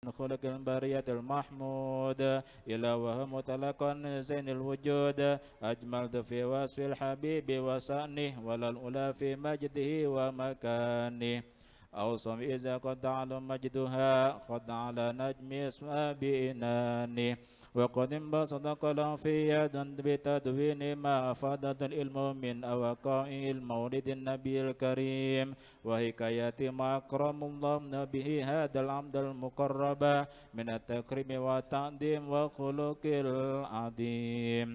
خلق البرية المحمود إلا وهو مطلقا زين الوجود أجملت في وصف الحبيب وسأنه ولا الأولى في مجده ومكانه أوصم إذا قد على مجدها قد على نجم اسمها بإنانه وقد انبسط قلم في يد بتدوين ما أفادت العلم من أوقاع المولد النبي الكريم وحكايات ما أكرم الله به هذا العبد المقرب من التكريم والتعظيم والخلق العظيم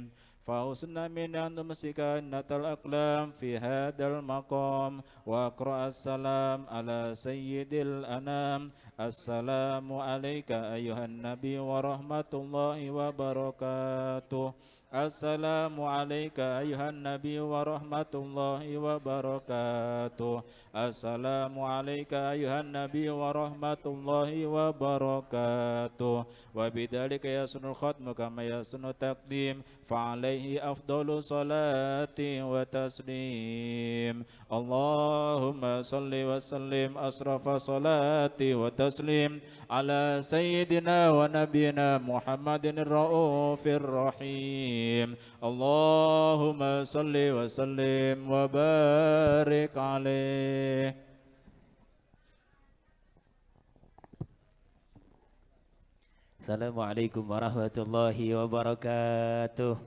فأوصنا من أن نمسك أنة الأقلام في هذا المقام وأقرأ السلام على سيد الأنام السلام عليك أيها النبي ورحمة الله وبركاته السلام عليك أيها النبي ورحمة الله وبركاته السلام عليك أيها النبي ورحمة الله وبركاته وبذلك يسن الختم كما يسن التقديم فعليه أفضل صلاة وتسليم اللهم صل وسلم أشرف صلاة وتسليم على سيدنا ونبينا محمد الرؤوف الرحيم اللهم صل وسلم وبارك عليه. Assalamualaikum warahmatullahi wabarakatuh.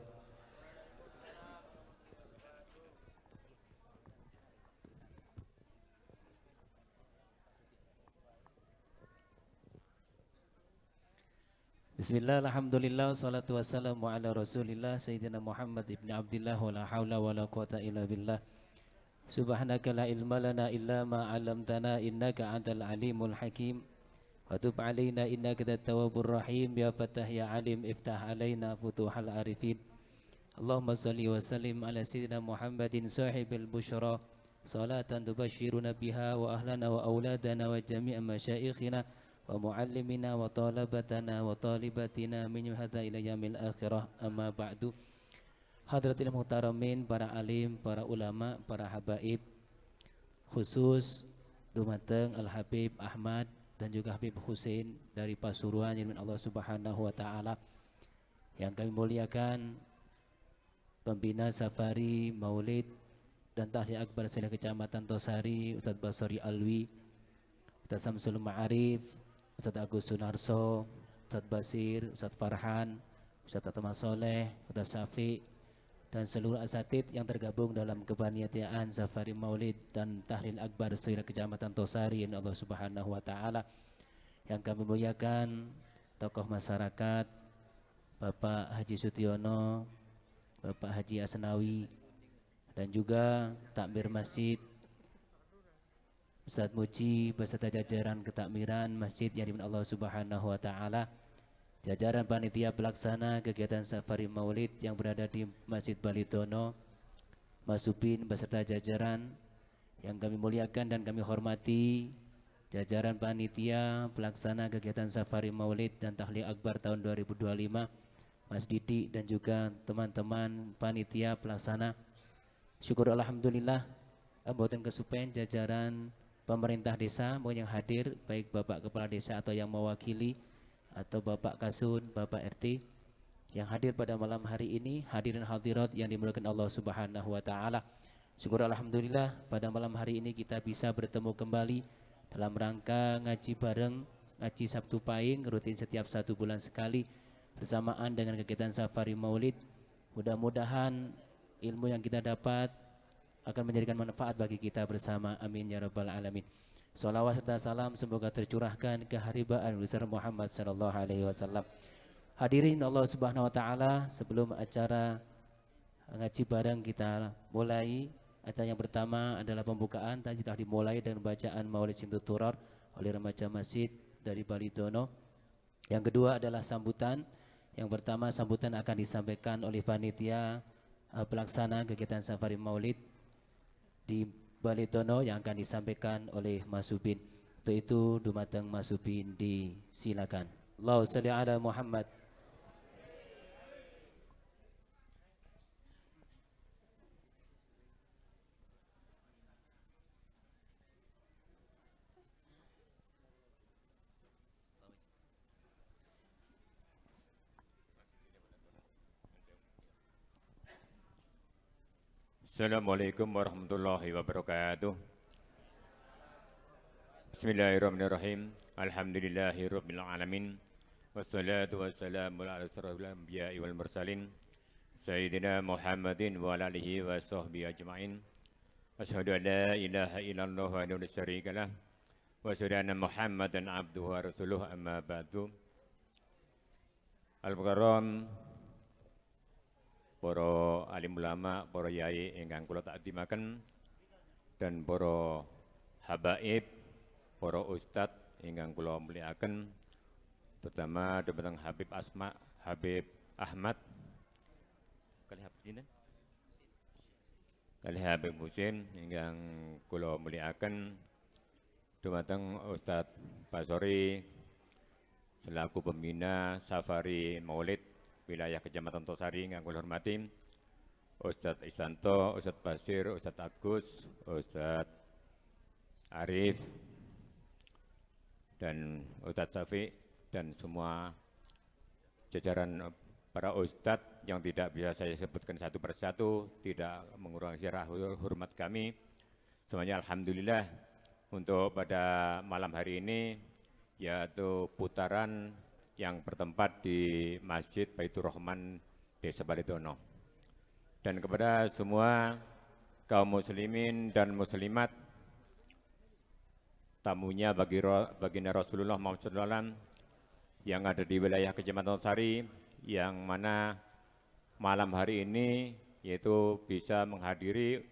Bismillah, alhamdulillah, salatu wassalamu ala rasulillah Sayyidina Muhammad ibn Abdillah wa la hawla wa la quwata illa billah. Subhanaka la ilma lana illa ma 'allamtana innaka antal alimul hakim. Wa tub alaina innaka antat tawwabur rahim. Ya Fattah ya Alim iftah alaina futuhal arifin. Allahumma salli wa sallim ala Sayyidina Muhammadin sahibil bushra salatan tubashshiruna biha wa ahlana wa auladana wa jami'a masyaikhina wa muallimina wa talabatana wa talibatina min hadha ila yamil akhirah. Amma ba'du. Hadratil muhtaramin, para alim, para ulama, para habaib, khusus dumateng Al Habib Ahmad dan juga Habib Hussein dari Pasuruan yang Allah Subhanahu wa taala, yang kami muliakan pembina Safari Maulid dan Tahlil Akbar Sila Kecamatan Tosari, Ustadz Basari Alwi, Ustadz Samsul Ma'arif, Ustadz Agus Sunarso, Ustadz Basir, Ustadz Farhan, Ustadz Atama Soleh, Ustadz Syafi, dan seluruh asatid yang tergabung dalam kepanitiaan Safari Maulid dan Tahlil Akbar Sila Kecamatan Tosari yang Allah Subhanahu wa taala, yang kami muliakan tokoh masyarakat Bapak Haji Sutiono, Bapak Haji Asnawi, dan juga takmir masjid Ustadz Muji beserta jajaran ketakmiran masjid yang dimiliki Allah Subhanahu wa taala, jajaran panitia pelaksana kegiatan Safari Maulid yang berada di Masjid Balitono, Mas Subin beserta jajaran yang kami muliakan dan kami hormati, jajaran panitia pelaksana kegiatan Safari Maulid dan Tahlil Akbar tahun 2025, Mas Didi dan juga teman-teman panitia pelaksana. Syukur alhamdulillah, mboten kesupen jajaran pemerintah desa mau yang hadir, baik Bapak Kepala Desa atau yang mewakili, atau Bapak Kasun, Bapak RT yang hadir pada malam hari ini, hadirin hadirat yang dimuliakan Allah Subhanahu wa taala. Syukur alhamdulillah pada malam hari ini kita bisa bertemu kembali dalam rangka ngaji bareng, ngaji Sabtu Pahing rutin setiap 1 bulan sekali bersamaan dengan kegiatan Safari Maulid. Mudah-mudahan ilmu yang kita dapat akan menjadikan manfaat bagi kita bersama, amin ya rabbal alamin. Salawat serta salam semoga tercurahkan ke haribaan besar Muhammad sallallahu alaihi wasallam. Hadirin Allah Subhanahu wa taala, sebelum acara ngaji bareng kita mulai, acara yang pertama adalah pembukaan. Tadi telah dimulai dengan bacaan Maulid Simtuturor oleh remaja masjid dari Balitono. Yang kedua adalah sambutan. Yang pertama sambutan akan disampaikan oleh panitia pelaksana kegiatan Safari Maulid di Balitono yang akan disampaikan oleh Mas Subin. Untuk itu dumateng Mas Subin disilakan. Allahumma shalli ala Muhammad. Assalamualaikum warahmatullahi wabarakatuh. Bismillahirrahmanirrahim. Alhamdulillahirabbil alamin. Wassalatu wassalamu ala asyrofil anbiya'i wal mursalin Sayyidina Muhammadin wa ala alihi wa sahbihi ajma'in. Asyhadu an la ilaha illallah wa la syarika lah. Wa asyhadu anna Muhammadan abduhu wa rasuluh amma ba'du. Al-Mukarram para alim ulama, para yai ingkang kula takdimaken dan para habaib, para ustadz ingkang kula mulyakaken, terutama dumateng Habib Ahmad kali Habib Husin ingkang kula mulyakaken, dumateng Ustadz Basori selaku pembina Safari Maulid wilayah Kecamatan Tosari yang kula hormati, Ustadz Isanto, Ustadz Basir, Ustadz Agus, Ustadz Arif, dan Ustadz Safi, dan semua jajaran para ustadz yang tidak bisa saya sebutkan satu persatu, tidak mengurangi syarah hormat kami. Semuanya alhamdulillah untuk pada malam hari ini, yaitu putaran yang bertempat di Masjid Baitur Rahman Desa Balitono. Dan kepada semua kaum muslimin dan muslimat, tamunya baginda Rasulullah Muhammad SAW yang ada di wilayah Kecamatan Sari, yang mana malam hari ini yaitu bisa menghadiri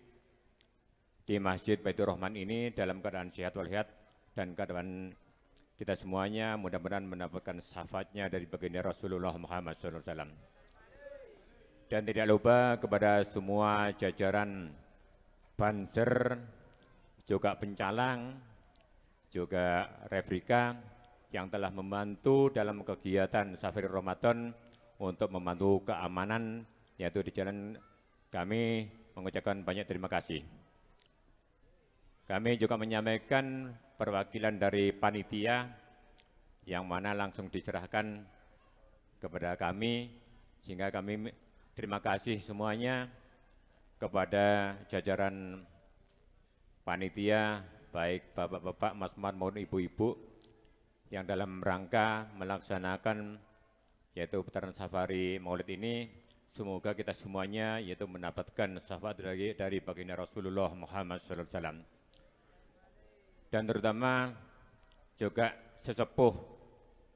di Masjid Baitur Rahman ini dalam keadaan sehat walafiat, dan keadaan kita semuanya mudah-mudahan mendapatkan syafaatnya dari baginda Rasulullah Muhammad SAW. Dan tidak lupa kepada semua jajaran Banser, juga Pencalang, juga Rebrika yang telah membantu dalam kegiatan Safari Ramadan untuk membantu keamanan yaitu di jalan, kami mengucapkan banyak terima kasih. Kami juga menyampaikan perwakilan dari panitia yang mana langsung diserahkan kepada kami, sehingga kami terima kasih semuanya kepada jajaran panitia, baik bapak-bapak, mas-mas maupun ibu-ibu yang dalam rangka melaksanakan yaitu putaran Safari Maulid ini. Semoga kita semuanya yaitu mendapatkan syafaat dari baginda Rasulullah Muhammad SAW. Dan terutama juga sesepuh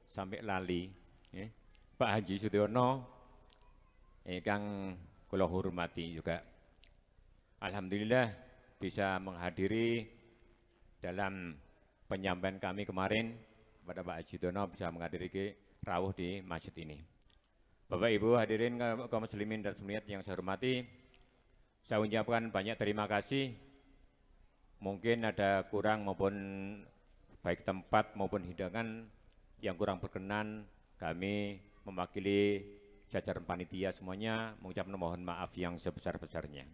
sampai lali, ya, Pak Haji Sudiono, ingkang kula hormati juga. Alhamdulillah bisa menghadiri dalam penyampaian kami kemarin kepada Pak Haji Sudiono, bisa menghadiri rawuh di masjid ini. Bapak Ibu hadirin kaum muslimin dan muslimat yang saya hormati, saya ucapkan banyak terima kasih. Mungkin ada kurang maupun baik tempat maupun hidangan yang kurang berkenan, kami mewakili jajaran panitia semuanya mengucapkan mohon maaf yang sebesar-besarnya.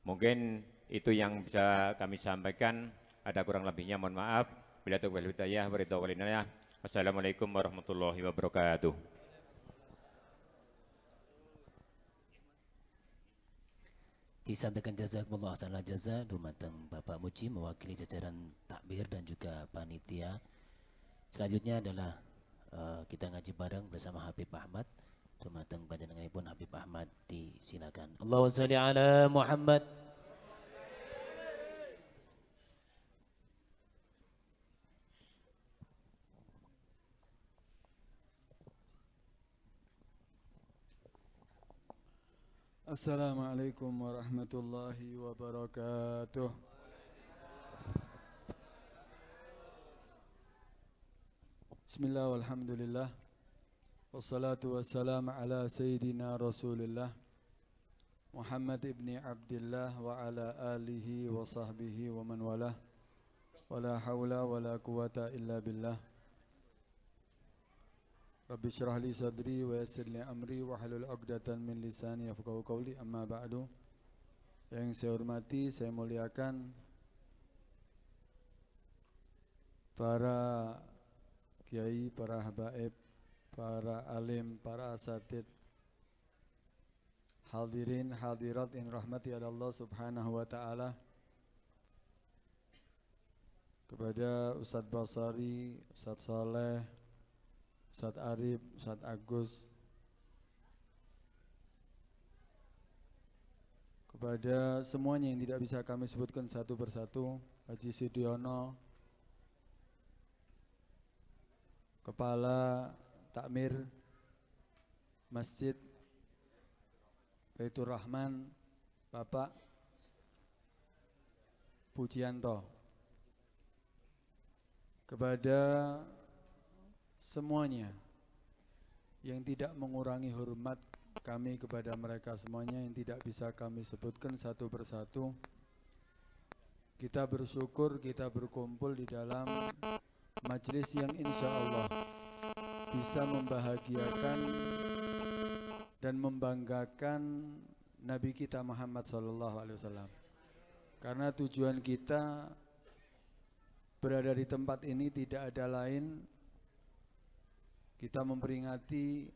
Mungkin itu yang bisa kami sampaikan, ada kurang lebihnya mohon maaf. Bila taufiq wal hidayah wa ridha wal inayah. Wassalamualaikum warahmatullahi wabarakatuh. Disampaikan jazakumullah khairan jaza dumateng Bapak Muji mewakili jajaran takbir dan juga panitia. Selanjutnya adalah kita ngaji bareng bersama Habib Ahmad. Dumateng panjenenganipun Habib Ahmad, disilakan. Allahumma shalli ala Muhammad. Assalamualaikum warahmatullahi wabarakatuh. Bismillah walhamdulillah. Wassalatu wassalamu ala Sayyidina Rasulillah Muhammad ibni Abdillah wa ala alihi wa sahbihi wa man walah. Wala hawla wala quwata illa billah. Rabbi syrah li sadri wa yassir li amri wa halul 'uqdatan min lisani yafqahu qawli, amma ba'du. Yang saya hormati, saya muliakan para kiai, para habaib, para alim, para asatid, hadirin hadirat yang rahmati Allah Subhanahu wa taala. Kepada Ustadz Basari, Ustadz Saleh, Ustadz Arif, Ustadz Agus, kepada semuanya yang tidak bisa kami sebutkan satu persatu, Haji Sudiono, Kepala Takmir Masjid Baitur Rahman, Bapak Pujianto, kepada semuanya yang tidak mengurangi hormat kami kepada mereka semuanya yang tidak bisa kami sebutkan satu persatu. Kita bersyukur kita berkumpul di dalam majelis yang insya Allah bisa membahagiakan dan membanggakan Nabi kita Muhammad SAW. Karena tujuan kita berada di tempat ini tidak ada lain, kita memperingati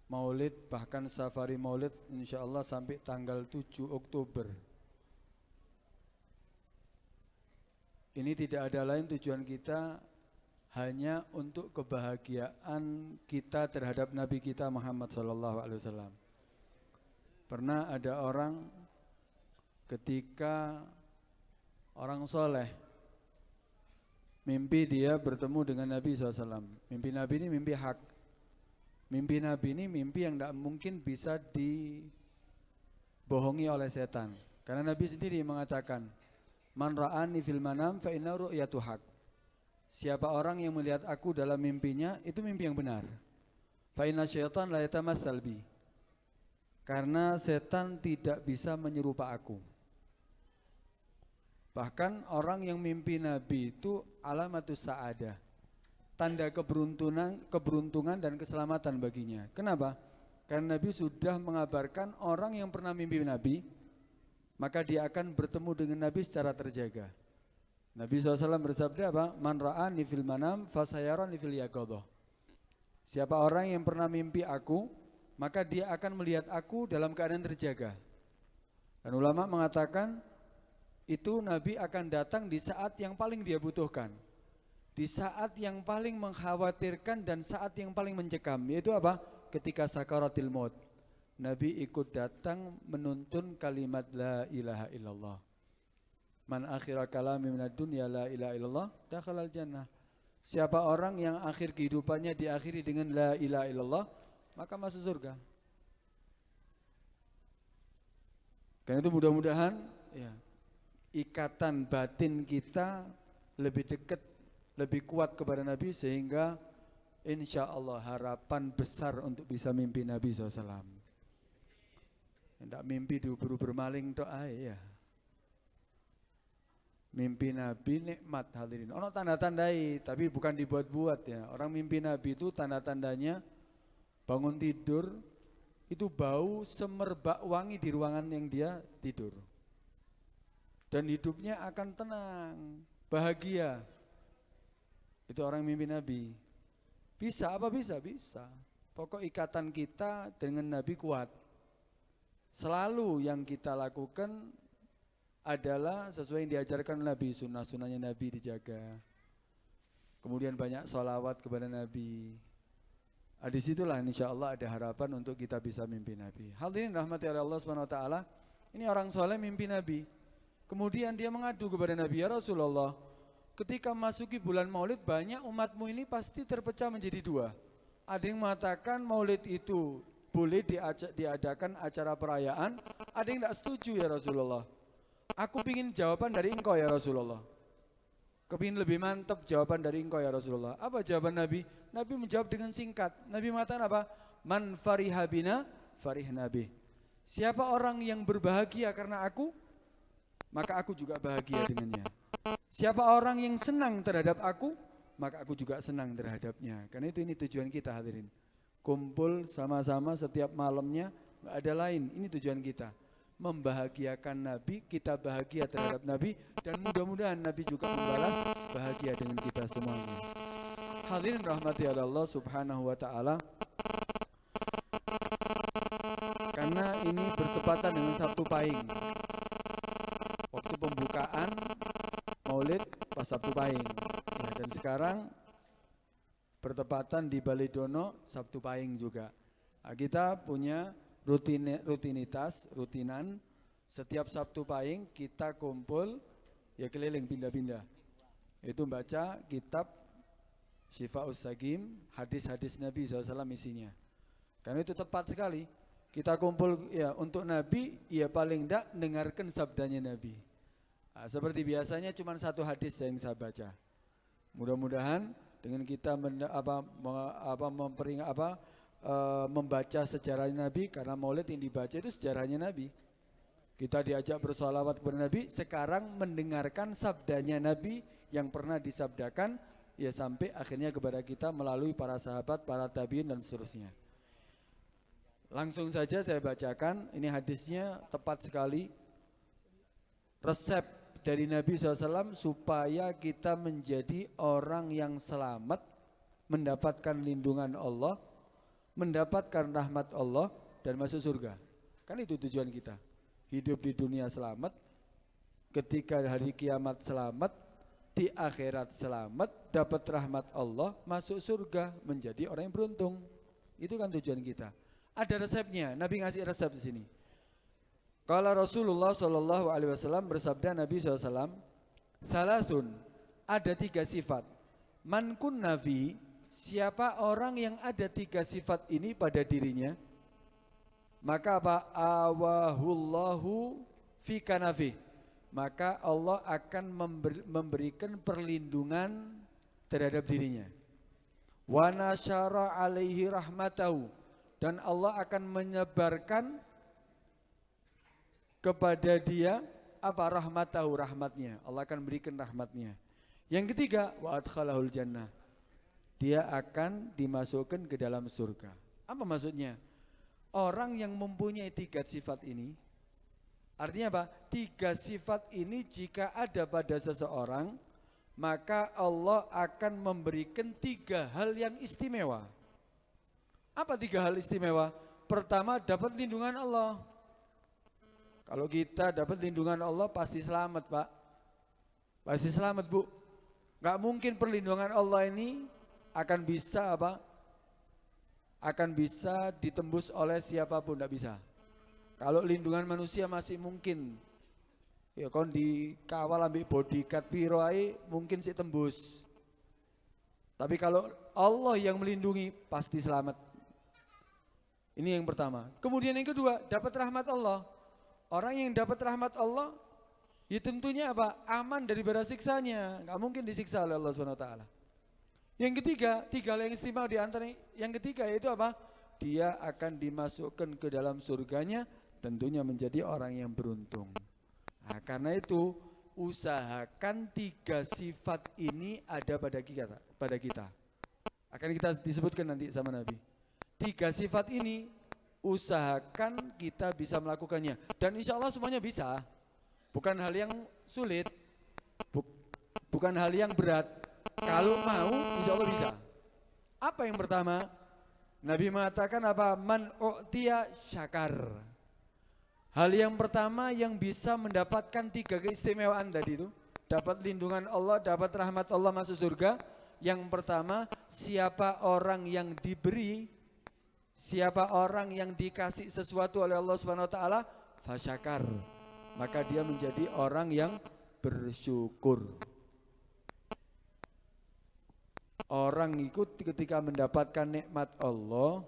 Maulid, bahkan safari Maulid insya Allah sampai tanggal 7 Oktober. Ini tidak ada lain tujuan kita hanya untuk kebahagiaan kita terhadap Nabi kita Muhammad SAW. Pernah ada orang ketika orang soleh mimpi dia bertemu dengan Nabi SAW. Mimpi Nabi ini mimpi hak. Mimpi Nabi ini mimpi yang tidak mungkin bisa dibohongi oleh setan. Karena Nabi sendiri mengatakan, Man ra'ani fil manam fa inna ru'yatu haq. Siapa orang yang melihat aku dalam mimpinya, itu mimpi yang benar. Fa inna syaitan la yatamassal bi. Karena setan tidak bisa menyerupa aku. Bahkan orang yang mimpi Nabi itu alamatus sa'adah, tanda keberuntungan dan keselamatan baginya. Kenapa? Karena Nabi sudah mengabarkan orang yang pernah mimpi Nabi, maka dia akan bertemu dengan Nabi secara terjaga. Nabi SAW bersabda apa? Man ra'ani fil manam fasayarani fil yaqadhah. Siapa orang yang pernah mimpi aku, maka dia akan melihat aku dalam keadaan terjaga. Dan ulama mengatakan itu Nabi akan datang di saat yang paling dia butuhkan, di saat yang paling mengkhawatirkan dan saat yang paling mencekam, yaitu apa? Ketika sakaratil maut. Nabi ikut datang menuntun kalimat la ilaha illallah. Man akhira kalami minad dunya la ilaha illallah dakhalal jannah. Siapa orang yang akhir kehidupannya diakhiri dengan la ilaha illallah, maka masuk surga. Karena itu mudah-mudahan ya, ikatan batin kita lebih dekat, lebih kuat kepada Nabi, sehingga insya Allah harapan besar untuk bisa mimpi Nabi SAW. Tidak mimpi diburu bermaling doa ya. Mimpi Nabi nikmat hadirin. Ono tanda-tandai, tapi bukan dibuat-buat ya. Orang mimpi Nabi itu tanda-tandanya bangun tidur itu bau semerbak wangi di ruangan yang dia tidur. Dan hidupnya akan tenang, bahagia. Itu orang mimpi Nabi. Bisa apa bisa? Bisa. Pokok ikatan kita dengan Nabi kuat. Selalu yang kita lakukan adalah sesuai yang diajarkan Nabi, sunnah-sunnahnya Nabi dijaga. Kemudian banyak sholawat kepada Nabi. Disitulah insya Allah ada harapan untuk kita bisa mimpi Nabi. Hadirin rahmati Allah Subhanahu Wa Taala. Ini orang soleh mimpi Nabi. Kemudian dia mengadu kepada Nabi, ya Rasulullah, ketika masuki bulan Maulid banyak umatmu ini pasti terpecah menjadi dua. Ada yang mengatakan Maulid itu boleh diadakan acara perayaan, ada yang tidak setuju ya Rasulullah. Aku ingin jawaban dari engkau ya Rasulullah. Kepingin lebih mantap jawaban dari engkau ya Rasulullah. Apa jawaban Nabi? Nabi menjawab dengan singkat. Nabi mengatakan apa? Man fariha bina farih Nabi. Siapa orang yang berbahagia karena aku, maka aku juga bahagia dengannya. Siapa orang yang senang terhadap aku, maka aku juga senang terhadapnya. Karena itu ini tujuan kita hadirin. Kumpul sama-sama setiap malamnya, nggak ada lain. Ini tujuan kita. Membahagiakan Nabi, kita bahagia terhadap Nabi, dan mudah-mudahan Nabi juga membalas bahagia dengan kita semuanya. Hadirin rahmati Allah Subhanahu Wa Taala. Karena karena ini bertepatan dengan Sabtu Pahing. Waktu pembukaan Maulid pas Sabtu Pahing. Ya, dan sekarang bertepatan di Balidono Sabtu Pahing juga. Nah, kita punya rutinan setiap Sabtu Pahing kita kumpul ya keliling pindah-pindah. Itu baca kitab Syifaus Sagim, hadis-hadis Nabi SAW isinya. Karena itu tepat sekali. Kita kumpul ya untuk Nabi, ya paling tidak dengarkan sabdanya Nabi. Nah, seperti biasanya cuma satu hadis yang saya baca. Mudah-mudahan dengan kita membaca sejarahnya Nabi, karena Maulid yang dibaca itu sejarahnya Nabi. Kita diajak bersolawat kepada Nabi, sekarang mendengarkan sabdanya Nabi yang pernah disabdakan, ya sampai akhirnya kepada kita melalui para sahabat, para tabiin dan seterusnya. Langsung saja saya bacakan, ini hadisnya tepat sekali. Resep dari Nabi SAW supaya kita menjadi orang yang selamat, mendapatkan lindungan Allah, mendapatkan rahmat Allah dan masuk surga. Kan itu tujuan kita. Hidup di dunia selamat, ketika hari kiamat selamat, di akhirat selamat, dapat rahmat Allah, masuk surga, menjadi orang yang beruntung. Itu kan tujuan kita. Ada resepnya, Nabi ngasih resep di sini. Kalau Rasulullah SAW bersabda, Nabi SAW, salasun, ada 3 sifat. Man kun nabi, siapa orang yang ada 3 sifat ini pada dirinya, maka apa? Awahullahu fi kanafi, maka Allah akan memberikan perlindungan terhadap dirinya. Wa nasyara alaihi rahmatahu, dan Allah akan menyebarkan kepada dia apa? Rahmatahu, rahmatnya. Allah akan berikan rahmatnya. Yang ketiga, wa adkhalahul jannah, dia akan dimasukkan ke dalam surga. Apa maksudnya? Orang yang mempunyai 3 sifat ini, artinya apa? 3 sifat ini jika ada pada seseorang, maka Allah akan memberikan 3 hal yang istimewa. Apa 3 hal istimewa? Pertama, dapat lindungan Allah. Kalau kita dapat lindungan Allah pasti selamat, Pak. Pasti selamat, Bu. Gak mungkin perlindungan Allah ini akan bisa apa? Akan bisa ditembus oleh siapapun, tidak bisa. Kalau lindungan manusia masih mungkin, ya kon dikawal ambil bodyguard piro ae mungkin sih tembus. Tapi kalau Allah yang melindungi pasti selamat. Ini yang pertama. Kemudian yang kedua, dapat rahmat Allah. Orang yang dapat rahmat Allah, ya tentunya apa? Aman daripada siksanya. Gak mungkin disiksa oleh Allah SWT. Yang ketiga, 3 hal yang istimewa di antara yang ketiga yaitu apa? Dia akan dimasukkan ke dalam surganya, tentunya menjadi orang yang beruntung. Nah, karena itu usahakan 3 sifat ini ada pada kita. Akan kita disebutkan nanti sama Nabi. 3 sifat ini usahakan kita bisa melakukannya, dan insya Allah semuanya bisa. Bukan hal yang sulit, bukan hal yang berat. Kalau mau insya Allah bisa. Apa yang pertama? Nabi mengatakan apa? Man u'tiya syakar. Hal yang pertama yang bisa mendapatkan 3 keistimewaan tadi itu, dapat lindungan Allah, dapat rahmat Allah, masuk surga. Yang pertama, siapa orang yang diberi, siapa orang yang dikasih sesuatu oleh Allah Subhanahu wa taala, fasyakar, maka dia menjadi orang yang bersyukur. Orang ikut ketika mendapatkan nikmat Allah,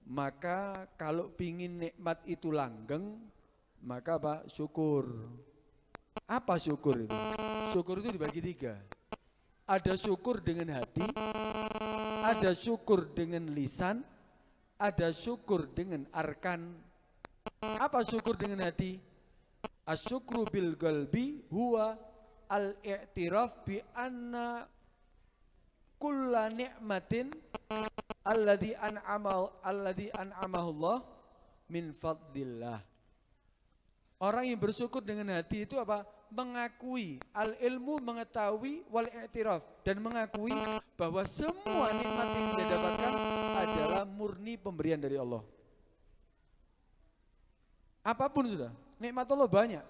maka kalau pingin nikmat itu langgeng, maka apa? Syukur. Apa syukur itu? Syukur itu dibagi 3. Ada syukur dengan hati, ada syukur dengan lisan, ada syukur dengan arkan. Apa syukur dengan hati? Asyukru bil qalbi huwa al-i'tiraf bi anna kulla ni'matin alladhi an'amahu Allah min fadlillah. Orang yang bersyukur dengan hati itu apa? Mengakui, al-ilmu mengetahui, wal i'tiraf, dan mengakui bahwa semua nikmat yang dia dapatkan adalah murni pemberian dari Allah. Apapun sudah, nikmat Allah banyak.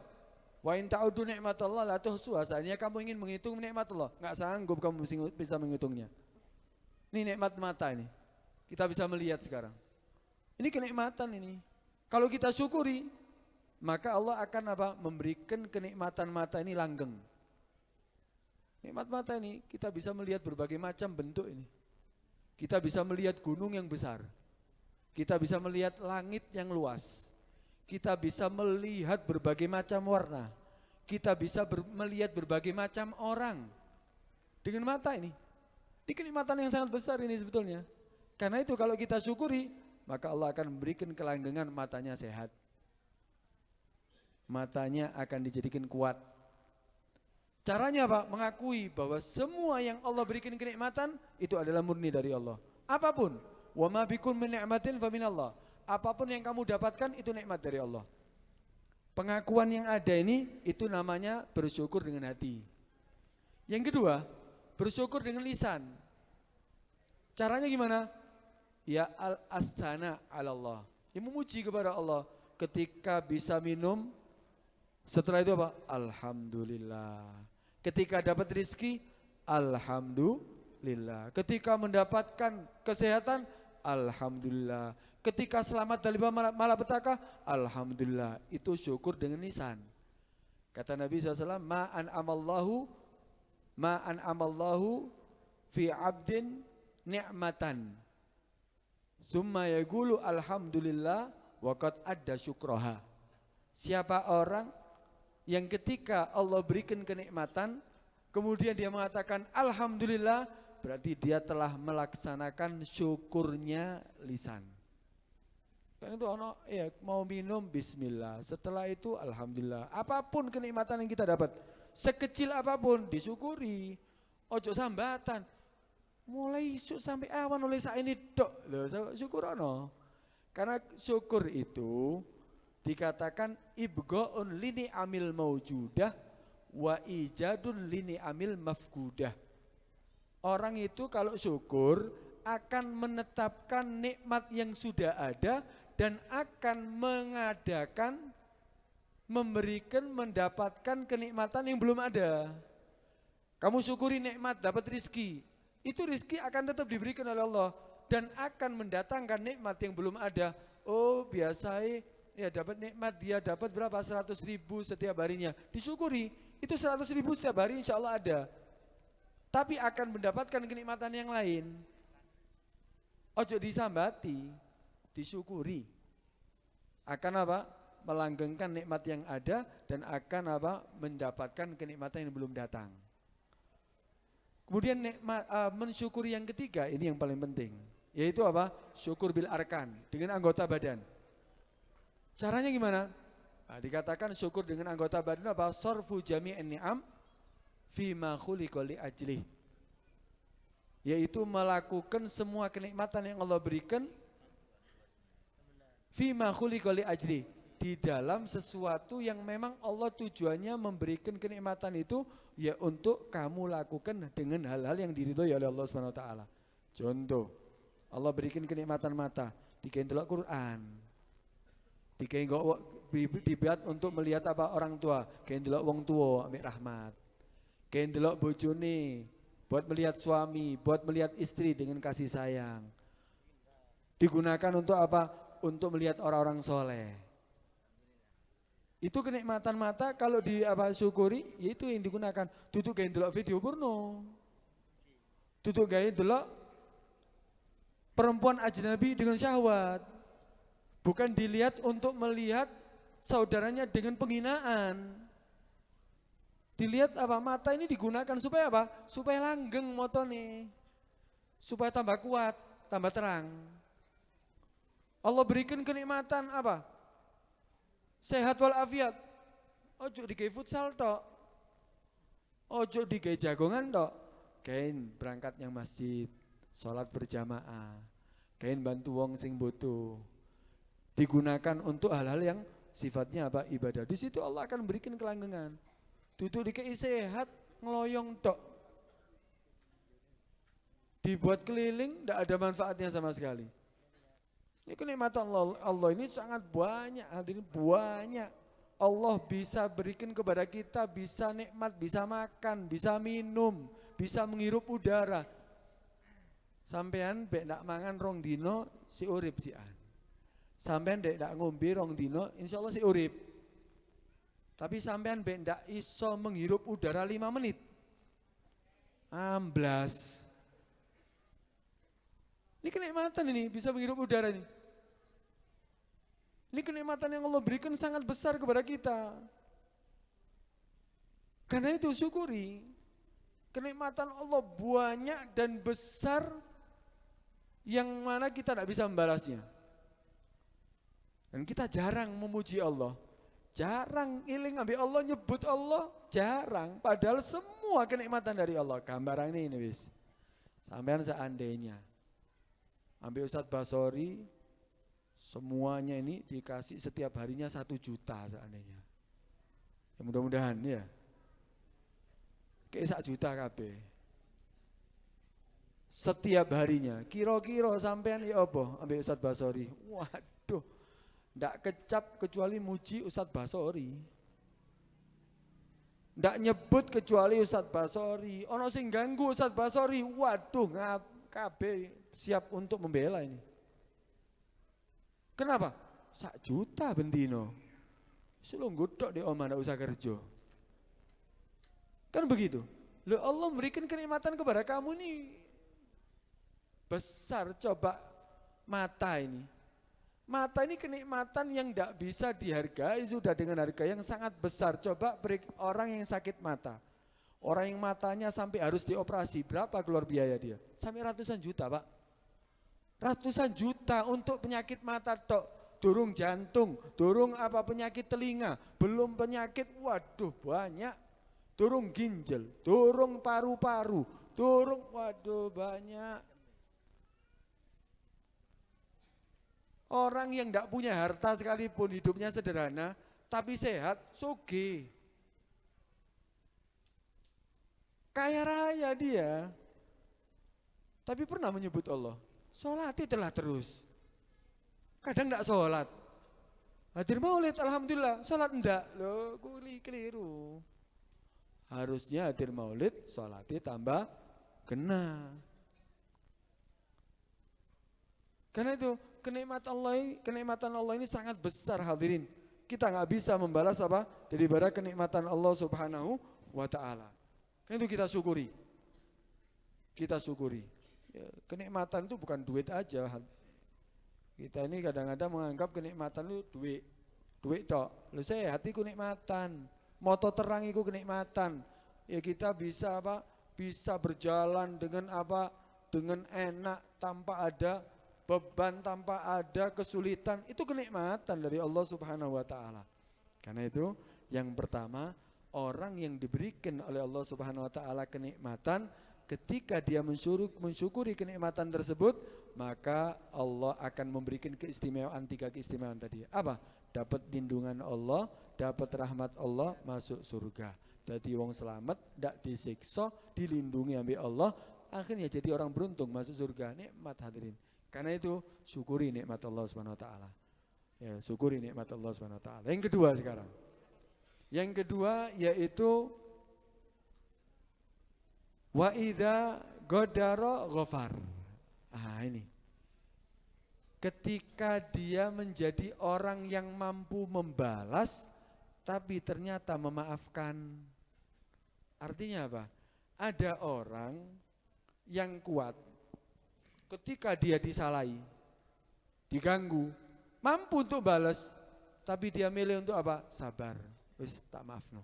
Wa in ta'udu nikmatallah la tuhsuha. Seandainya kamu ingin menghitung nikmat Allah, enggak sanggup kamu bisa menghitungnya. Ini nikmat mata ini. Kita bisa melihat sekarang. Ini kenikmatan ini. Kalau kita syukuri, maka Allah akan apa? Memberikan kenikmatan mata ini langgeng. Nikmat mata ini kita bisa melihat berbagai macam bentuk ini. Kita bisa melihat gunung yang besar. Kita bisa melihat langit yang luas. Kita bisa melihat berbagai macam warna. Kita bisa melihat berbagai macam orang. Dengan mata ini. Ini kenikmatan yang sangat besar ini sebetulnya. Karena itu kalau kita syukuri, maka Allah akan memberikan kelanggengan, matanya sehat. Matanya akan dijadikan kuat. Caranya apa? Mengakui bahwa semua yang Allah berikan kenikmatan itu adalah murni dari Allah. Apapun, wa ma bikum min ni'matin fa minallah. Apapun yang kamu dapatkan itu nikmat dari Allah. Pengakuan yang ada ini itu namanya bersyukur dengan hati. Yang kedua, bersyukur dengan lisan. Caranya gimana? Ya al-asthana 'ala Allah. Ya memuji kepada Allah ketika bisa minum. Setelah itu apa? Alhamdulillah. Ketika dapat rezeki, alhamdulillah. Ketika mendapatkan kesehatan, alhamdulillah. Ketika selamat dari malapetaka, alhamdulillah. Itu syukur dengan lisan. Kata Nabi SAW, ma'an amallahu fi abdin ni'matan. Summa yaqulu alhamdulillah wa qad adda syukraha. Siapa orang yang ketika Allah berikan kenikmatan, kemudian dia mengatakan alhamdulillah, berarti dia telah melaksanakan syukurnya lisan. Karena itu mau minum bismillah, setelah itu alhamdulillah. Apapun kenikmatan yang kita dapat, sekecil apapun disyukuri. Ojo sambatan. Mulai isuk sampai awan oleh saat ini dok, syukurono. Karena syukur itu dikatakan ibga'un lini amil maujudah wa ijadun lini amil mafkudah. Orang itu kalau syukur akan menetapkan nikmat yang sudah ada dan akan mengadakan, memberikan, mendapatkan kenikmatan yang belum ada. Kamu syukuri nikmat dapat rizki, itu rizki akan tetap diberikan oleh Allah dan akan mendatangkan nikmat yang belum ada. Oh biasanya ya dapat nikmat, dia dapat berapa? 100.000 setiap harinya. Disyukuri, itu 100.000 setiap hari insya Allah ada. Tapi akan mendapatkan kenikmatan yang lain. Ojo disambati, disyukuri. Akan apa? Melanggengkan nikmat yang ada dan akan apa? Mendapatkan kenikmatan yang belum datang. Kemudian mensyukuri yang ketiga, ini yang paling penting. Yaitu apa? Syukur bil arkan, dengan anggota badan. Caranya gimana? Nah, dikatakan syukur dengan anggota badan apa? Sarfu jami'in ni'am fima khuliqa li ajlih. Yaitu melakukan semua kenikmatan yang Allah berikan fima khuliqa li ajlih, di dalam sesuatu yang memang Allah tujuannya memberikan kenikmatan itu ya untuk kamu lakukan dengan hal-hal yang diridhoi oleh Allah Subhanahu wa taala. Contoh, Allah berikan kenikmatan mata, dikain delok Quran. Dikain dibuat untuk melihat apa orang tua, kain delok wong tua ambil rahmat. Kain delok bojone buat melihat suami, buat melihat istri dengan kasih sayang. Digunakan untuk apa? Untuk melihat orang-orang soleh. Itu kenikmatan mata kalau di apa syukuri, yaitu yang digunakan. Tutup kain delok video porno. Tutup kain delok perempuan ajnabi dengan syahwat. Bukan dilihat untuk melihat saudaranya dengan penghinaan. Dilihat apa? Mata ini digunakan supaya apa? Supaya langgeng motone. Supaya tambah kuat, tambah terang. Allah berikan kenikmatan apa? Sehat walafiat. Ojo digawe futsal tok. Ojo digawe jagongan tok. Kain berangkat yang masjid, sholat berjamaah. Kain bantu wong sing butuh. Digunakan untuk hal-hal yang sifatnya apa? Ibadah. Di situ Allah akan berikan kelanggengan. Tutup dikei sehat, ngeloyong tok. Dibuat keliling, tidak ada manfaatnya sama sekali. Ini kenikmatan Allah ini sangat banyak, hadirin, banyak. Allah bisa berikan kepada kita, bisa nikmat, bisa makan, bisa minum, bisa menghirup udara. Sampean bek ndak mangan rong dino si urip sian. Sampean dek ndak ngombe rong dino insyaallah si urip. Tapi sampean bek ndak iso menghirup udara 5 menit. Amblas. Ini kenikmatan ini, bisa menghirup udara ini. Ini kenikmatan yang Allah berikan sangat besar kepada kita. Karena itu syukuri. Kenikmatan Allah banyak dan besar yang mana kita tidak bisa membalasnya. Dan kita jarang memuji Allah. Jarang iling ambil Allah, nyebut Allah, jarang. Padahal semua kenikmatan dari Allah. Gambaran ini wis. Sampean seandainya ambil Ustadz Basori, semuanya ini dikasih setiap harinya 1 juta seandainya. Ya mudah-mudahan ya. Kayak 1 juta kabeh. Setiap harinya. Kira-kira sampean ya apa ambil Ustadz Basori? Waduh. Ndak kecap kecuali muji Ustadz Basori. Ndak nyebut kecuali Ustadz Basori. Ono sing ganggu Ustadz Basori. Waduh, kabeh siap untuk membela ini. Kenapa? 1 juta bendino. Selungguh tok di omah ndak usah kerja. Kan begitu. Loh, Allah memberikan kenikmatan kepada kamu nih besar. Coba mata ini. Mata ini kenikmatan yang tidak bisa dihargai, sudah dengan harga yang sangat besar. Coba orang yang sakit mata. Orang yang matanya sampai harus dioperasi, berapa keluar biaya dia? Sampai ratusan juta, Pak. Ratusan juta untuk penyakit mata tok. Durung jantung, durung apa penyakit telinga, belum penyakit, waduh banyak. Durung ginjal, durung paru-paru, durung, waduh banyak. Orang yang tidak punya harta sekalipun, hidupnya sederhana, tapi sehat, sugih. Kaya raya dia, tapi pernah menyebut Allah. Sholat itulah terus. Kadang tidak sholat. Hadir maulid, alhamdulillah. Sholat enggak, loh keliru. Harusnya hadir maulid, sholatnya tambah kena. Karena itu kenikmatan Allah ini sangat besar hadirin. Kita nggak bisa membalas apa daripada kenikmatan Allah Subhanahu wa Ta'ala. Karena itu kita syukuri. Kita syukuri. Ya, kenikmatan itu bukan duit aja. Kita ini kadang-kadang menganggap kenikmatan itu duit tok. Lu sehat itu kenikmatan. Moto terang itu kenikmatan. Ya kita bisa apa? Bisa berjalan dengan apa? Dengan enak tanpa ada beban, tanpa ada kesulitan. Itu kenikmatan dari Allah Subhanahu wa Ta'ala. Karena itu yang pertama, orang yang diberikan oleh Allah Subhanahu wa Ta'ala kenikmatan, ketika dia mensyukuri kenikmatan tersebut, maka Allah akan memberikan keistimewaan, 3 keistimewaan tadi. Apa? Dapat lindungan Allah, dapat rahmat Allah, masuk surga. Jadi wong selamat, tidak disiksa, dilindungi oleh Allah, akhirnya jadi orang beruntung masuk surga. Nikmat hadirin. Karena itu syukuri nikmat Allah Subhanahu wa Ta'ala. Ya, syukuri nikmat Allah Subhanahu wa Ta'ala. Yang kedua sekarang. Yang kedua yaitu wa idza ghadara ghafar. Ini. Ketika dia menjadi orang yang mampu membalas tapi ternyata memaafkan. Artinya apa? Ada orang yang kuat ketika dia disalahi, diganggu, mampu untuk balas, tapi dia milih untuk apa? Sabar. Wis tak maafno.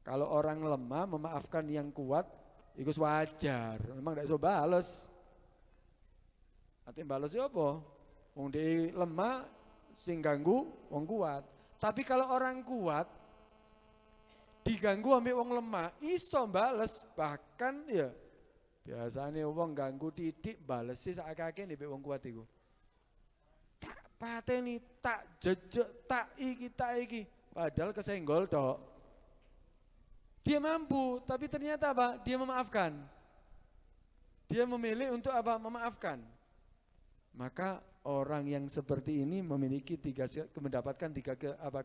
Kalau orang lemah memaafkan yang kuat, itu wajar. Memang tidak bisa balas. Artinya balas ya apa? Wong dia lemah, sing ganggu, wong kuat. Tapi kalau orang kuat diganggu ambil wong lemah, iso balas, bahkan ya biasanya wong ganggu titik balas sih sakake nek wong kuat iku. Tak pateni, tak jejek, tak iki. Padahal kesenggol tok. Dia mampu, tapi ternyata apa? Dia memaafkan. Dia memilih untuk apa? Memaafkan. Maka orang yang seperti ini memiliki mendapatkan tiga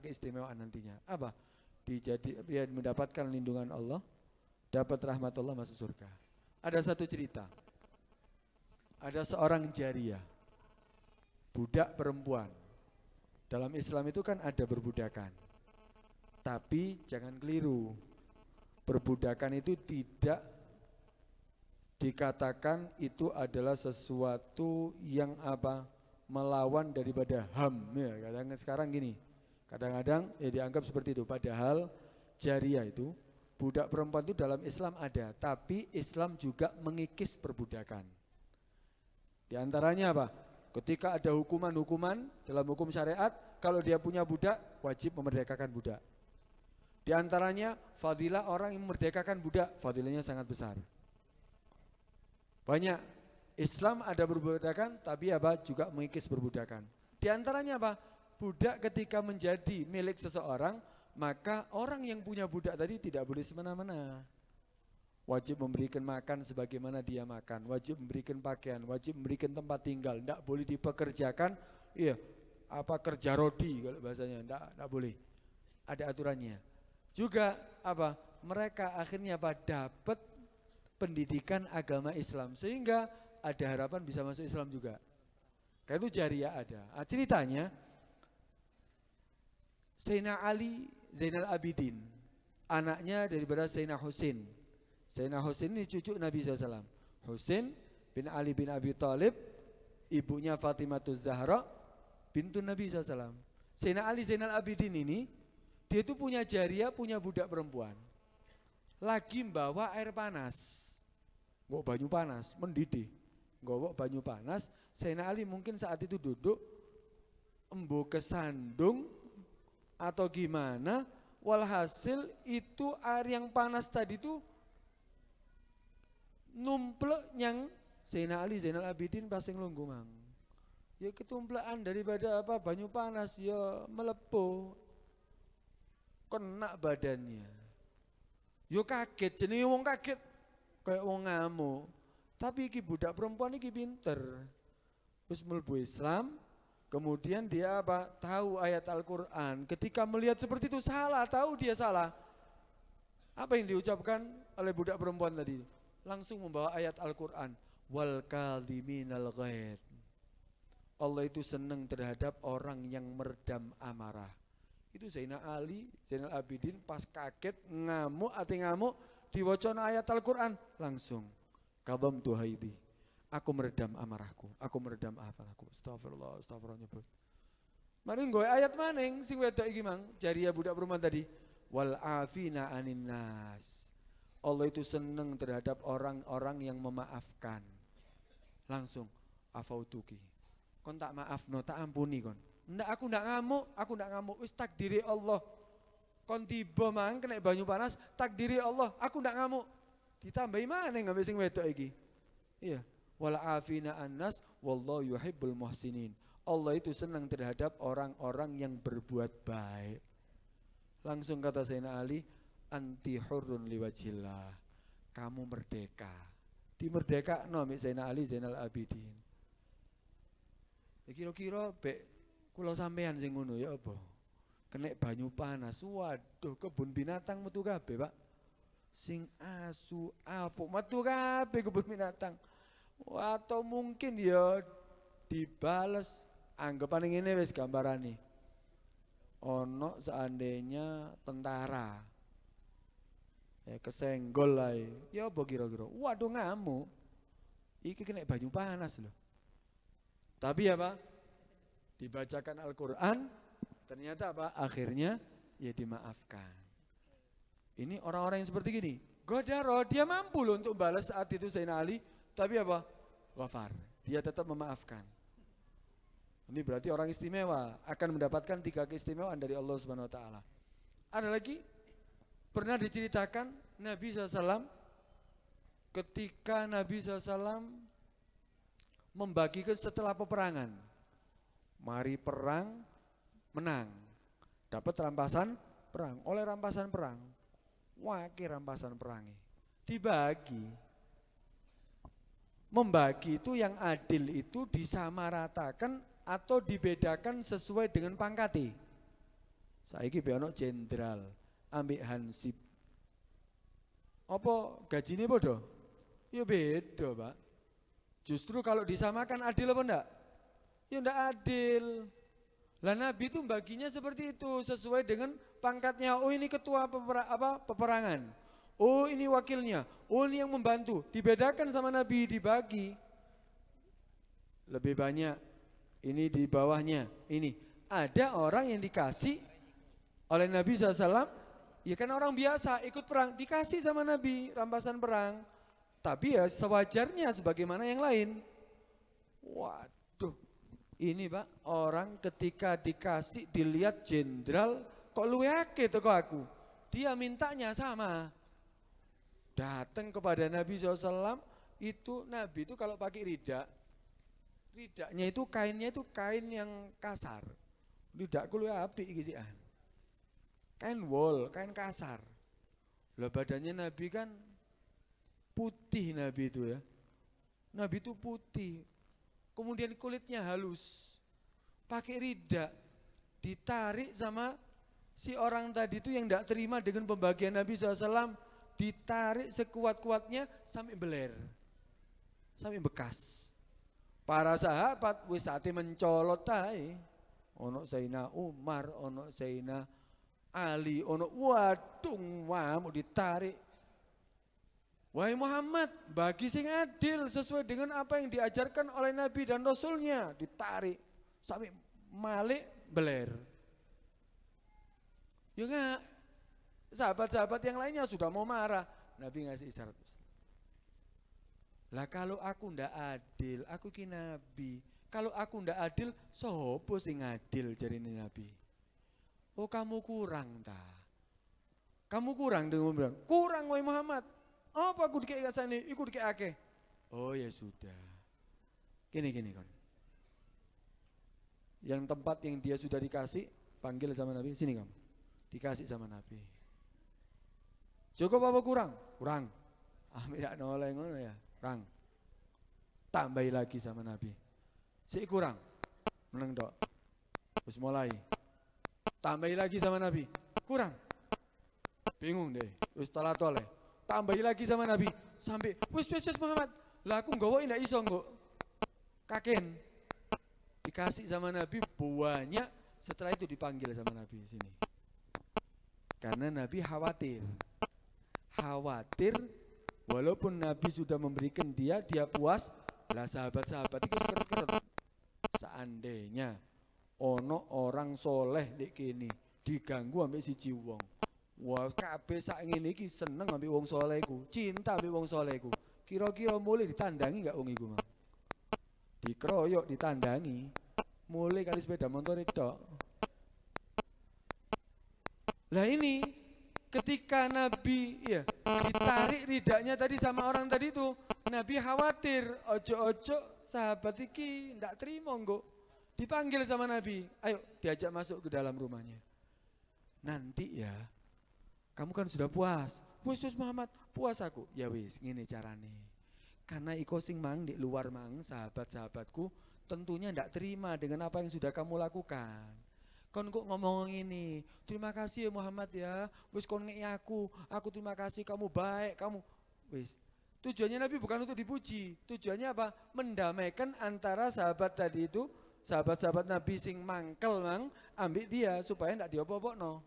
keistimewaan nantinya. Apa? Dia mendapatkan lindungan Allah, dapat rahmat Allah, masuk surga. Ada satu cerita. Ada seorang jariyah, budak perempuan. Dalam Islam itu kan ada perbudakan. Tapi jangan keliru. Perbudakan itu tidak dikatakan itu adalah sesuatu yang melawan daripada HAM ya. Kadang-kadang sekarang gini. Kadang-kadang ya dianggap seperti itu. Padahal jariyah itu, budak perempuan itu dalam Islam ada, tapi Islam juga mengikis perbudakan. Di antaranya apa? Ketika ada hukuman-hukuman dalam hukum syariat, kalau dia punya budak, wajib memerdekakan budak. Di antaranya fadilah orang yang memerdekakan budak, fadilahnya sangat besar. Banyak. Islam ada perbudakan, tapi juga mengikis perbudakan. Di antaranya apa? Budak ketika menjadi milik seseorang, maka orang yang punya budak tadi tidak boleh semena-mena. Wajib memberikan makan sebagaimana dia makan, wajib memberikan pakaian, wajib memberikan tempat tinggal, tidak boleh dipekerjakan, kerja rodi kalau bahasanya, tidak boleh. Ada aturannya. Juga mereka akhirnya dapat pendidikan agama Islam sehingga ada harapan bisa masuk Islam juga. Karena itu jariyah ada. Ceritanya Sayyidina Ali Zainal Abidin, anaknya daripada Sayyidina Husain. Sayyidina Husain ini cucu Nabi SAW. Husain bin Ali bin Abi Thalib, ibunya Fatimah Zahra bintu Nabi SAW. Sayyidina Ali Zainal Abidin ini, dia itu punya jariyah, punya budak perempuan. Lagi membawa air panas, bawa banyu panas, mendidih. Bawa banyu panas, Sayyidina Ali mungkin saat itu duduk, embo kesandung atau gimana, walhasil itu air yang panas tadi itu numplek yang Sayyidina Ali Zainal Abidin pasing lungguh mang. Ya ketumplaan daripada banyu panas ya melepuh. Kena badannya. Yo kaget, jenenge wong kaget kayak wong ngamuk. Tapi iki budak perempuan iki pinter. Wis mlebu Islam, kemudian dia tahu ayat Al-Qur'an. Ketika melihat seperti itu salah, tahu dia salah. Apa yang diucapkan oleh budak perempuan tadi? Langsung membawa ayat Al-Qur'an, wal kadhiminal ghaid. Allah itu senang terhadap orang yang meredam amarah. Itu Sayyidina Ali Zainal Abidin pas kaget ngamuk diwacana ayat Al-Qur'an, langsung kadhamtu haidi. Aku meredam amarahku, aku meredam amarahku. Astagfirullah nyebut. Mari nggoe ayat maning sing wedok iki mang, jariyah budak perempuan tadi. Wal afina anin nas. Allah itu senang terhadap orang-orang yang memaafkan. Langsung afautuki. Kon tak maafno, tak ampuni kon. Ndak, aku ndak ngamuk, wis takdiri Allah. Kon tiba mang kena banyu panas, takdiri Allah, aku ndak ngamuk. Ditambahi maneh ngambek sing wedok iki. Iya. Wal afina annas wallahu yuhibbul muhsinin. Allah itu senang terhadap orang-orang yang berbuat baik. Langsung kata Sayyidina Ali, anti hurrun liwajillah. Kamu merdeka. Dimerdekakno ambek Sayyidina Ali Zainal Abidin. Ya kira-kira kula sampean sing ngono ya apa? Kena banyu panas. Waduh, kebun binatang metu kabeh, Pak. Sing asu apuk metu kabeh kebun binatang. Atau mungkin ya dibales anggapan ngene wis gambarane. Ono seandainya tentara ya kesenggol ae. Ya apa kira-kira? Waduh ngamuk. Iki kena banyu panas loh. Tapi dibacakan Al-Qur'an, ternyata akhirnya ya dimaafkan. Ini orang-orang yang seperti gini. Godaro, dia mampu loh untuk balas saat itu Sayyidina Ali, tapi ghafar. Dia tetap memaafkan. Ini berarti orang istimewa akan mendapatkan 3 keistimewaan dari Allah Subhanahu wa taala. Ada lagi pernah diceritakan Nabi SAW ketika Nabi SAW membagikan setelah peperangan. Mari perang menang. Dapat rampasan perang. Oleh rampasan perang. Wakil rampasan perangnya dibagi. membagi itu yang adil itu disamaratakan atau dibedakan sesuai dengan pangkati. Saiki ono jenderal, ambek hansip. Apa gajine padha? Ya beda, Pak. Justru kalau disamakan adil apa enggak? Ya enggak adil. Lah Nabi itu baginya seperti itu sesuai dengan pangkatnya. Oh ini ketua peperangan. Oh ini wakilnya. Oh ini yang membantu. Dibedakan sama Nabi, dibagi. Lebih banyak. Ini di bawahnya. Ini ada orang yang dikasih oleh Nabi SAW. Ya kan orang biasa ikut perang dikasih sama Nabi rampasan perang. Tapi ya sewajarnya sebagaimana yang lain. Waduh, ini Pak orang ketika dikasih dilihat jenderal kok luwe akeh teko aku. Dia mintanya sama. Datang kepada Nabi SAW itu Nabi itu kalau pakai ridaknya itu kainnya itu kain yang kasar. Ridakku luwe apik iki sih. Kain wol, kain kasar. Lah badannya Nabi kan putih Nabi itu ya. Nabi itu putih. Kemudian kulitnya halus. Pakai ridak. Ditarik sama si orang tadi itu yang tidak terima dengan pembagian Nabi SAW. Ditarik sekuat-kuatnya sampai beler. Sampai bekas. Para sahabat wis ate mencolot ae. Ono Sayyidina Umar, ono Sayyidina Ali, ono waduh mau ditarik. Wahai Muhammad, bagi sing adil sesuai dengan apa yang diajarkan oleh Nabi dan Rasulnya, ditarik sampai malik beler. Ya enggak, sahabat-sahabat yang lainnya sudah mau marah, Nabi ngasih isyarat. Lah kalau aku ndak adil, aku ki Nabi. Kalau aku ndak adil, sopo sing adil jarine Nabi. Oh kamu kurang ta. Kamu kurang dengan bilang, kurang wahai Muhammad. Apa aku dikek kasane, iku dikek akeh. Oh ya sudah. Gini kon. Yang tempat yang dia sudah dikasih, panggil sama Nabi, sini kamu. Dikasih sama Nabi. Cukup apa kurang? Kurang. Tidak noleh ngono ya, kurang. Tambahi lagi sama Nabi. Si kurang. Meneng dok. Terus mulai. Tambahi lagi sama Nabi, kurang. Bingung deh, wis toleh. Tambahi lagi sama Nabi, sampai wis Muhammad. Lah aku nggawa ndak iso kok. Kaken. Dikasih sama Nabi banyak, setelah itu dipanggil sama Nabi sini. Karena Nabi khawatir. Khawatir walaupun Nabi sudah memberikan dia puas, lah sahabat-sahabat itu keret-keret. Seandainya ono orang soleh di kini diganggu ambek siji wong. Wah kabeh sak ngene iki seneng ambek wong soleh iku, cinta ambek wong soleh iku. Kira-kira mulai ditandangi enggak wong iku, Mang? Dikeroyok ditandangi, mulai kali sepeda motor itu. Lah ini ketika Nabi ya ditarik ridaknya tadi sama orang tadi itu, Nabi khawatir ojo-ojo sahabat iki ndak terima kok. Dipanggil sama Nabi, ayo diajak masuk ke dalam rumahnya. Nanti ya, kamu kan sudah puas. Wis Muhammad, puas aku. Ya wis, ngene carane. Karena iko sing mang di luar mang, sahabat-sahabatku tentunya ndak terima dengan apa yang sudah kamu lakukan. Kon kok ngomong ini, terima kasih ya Muhammad ya. Wis kon ngeki aku terima kasih kamu baik, kamu wis. Tujuannya Nabi bukan untuk dipuji, tujuannya apa? Mendamaikan antara sahabat tadi itu. Sahabat-sahabat Nabi sing mangkel mang ambil dia supaya ndak diopo-opokno.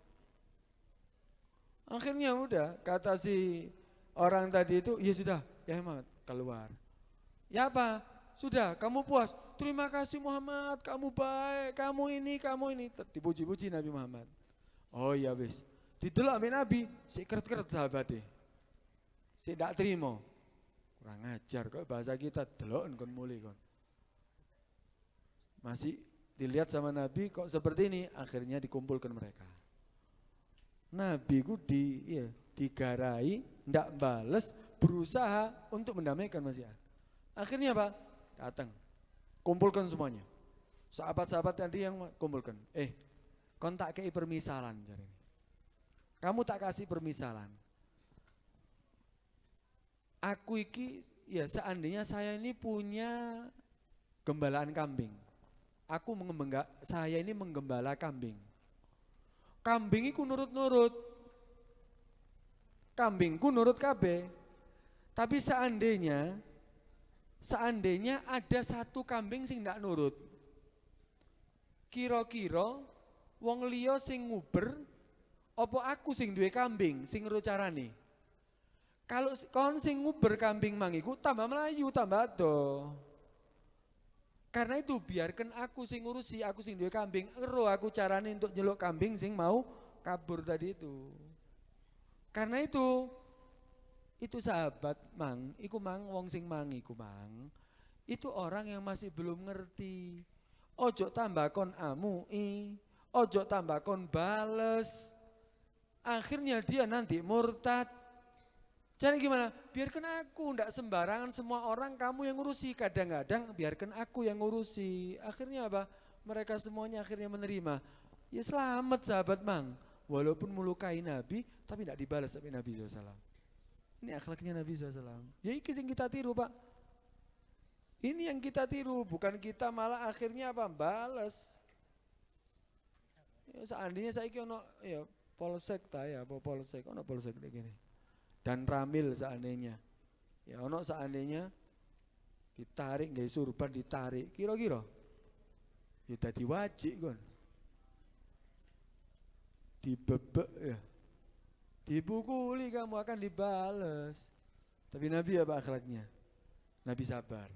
Akhirnya udah kata si orang tadi itu, ya sudah, ya Muhammad keluar. Ya apa? Sudah, kamu puas. Terima kasih Muhammad, kamu baik, kamu ini. Dipuji-puji Nabi Muhammad. Oh iya wis. Didelok ambek Nabi, si keret-keret sahabate. Si ndak terima. Kurang ajar kok bahasa kita delok kon muli kon. Masih dilihat sama Nabi kok seperti ini, akhirnya dikumpulkan mereka. Nabi ku digarai, ndak bales, berusaha untuk mendamaikan masyarakat. Akhirnya apa? Datang, kumpulkan semuanya. Sahabat-sahabat tadi yang kumpulkan. Kon tak kei permisalan cari. Kamu tak kasih permisalan. aku iki ya seandainya saya ini punya gembalaan kambing. Saya ini menggembala kambing. Kambing iku nurut-nurut. Kambingku nurut kabeh. Tapi seandainya ada satu kambing sing ndak nurut. Kira-kira wong liya sing nguber apa aku sing duwe kambing sing nurut carane? Kalau kon sing nguber kambing mang iku tambah melayu, tambah ado. Karena itu biarkan aku sing ngurusi, aku sing duwe kambing, ero aku carane untuk nyeluk kambing sing mau kabur tadi itu. Karena itu sahabat mang, iku mang wong sing mang iku mang. Itu orang yang masih belum ngerti. Ojo tambah kon amui, ojo tambah kon bales. Akhirnya dia nanti murtad. Jadi gimana? Biarkan aku, ndak sembarangan semua orang kamu yang ngurusi. Kadang-kadang biarkan aku yang ngurusi. Akhirnya apa? Mereka semuanya akhirnya menerima. Ya selamat sahabat mang. Walaupun melukai Nabi, tapi tidak dibalas sampai Nabi SAW. Ini akhlaknya Nabi SAW. Ya ini yang kita tiru Pak. Ini yang kita tiru, bukan kita malah akhirnya apa? Balas. Ya, seandainya saya ono ya polsek ya, apa polsek, ono polsek kayak gini. Dan ramil seandainya, ya ono seandainya ditarik nggak surban ditarik, kira-kira, ya tadi wajib kan, dibebek ya, dipukuli kamu akan dibales. Tapi Nabi apa akhlaknya? Nabi sabar.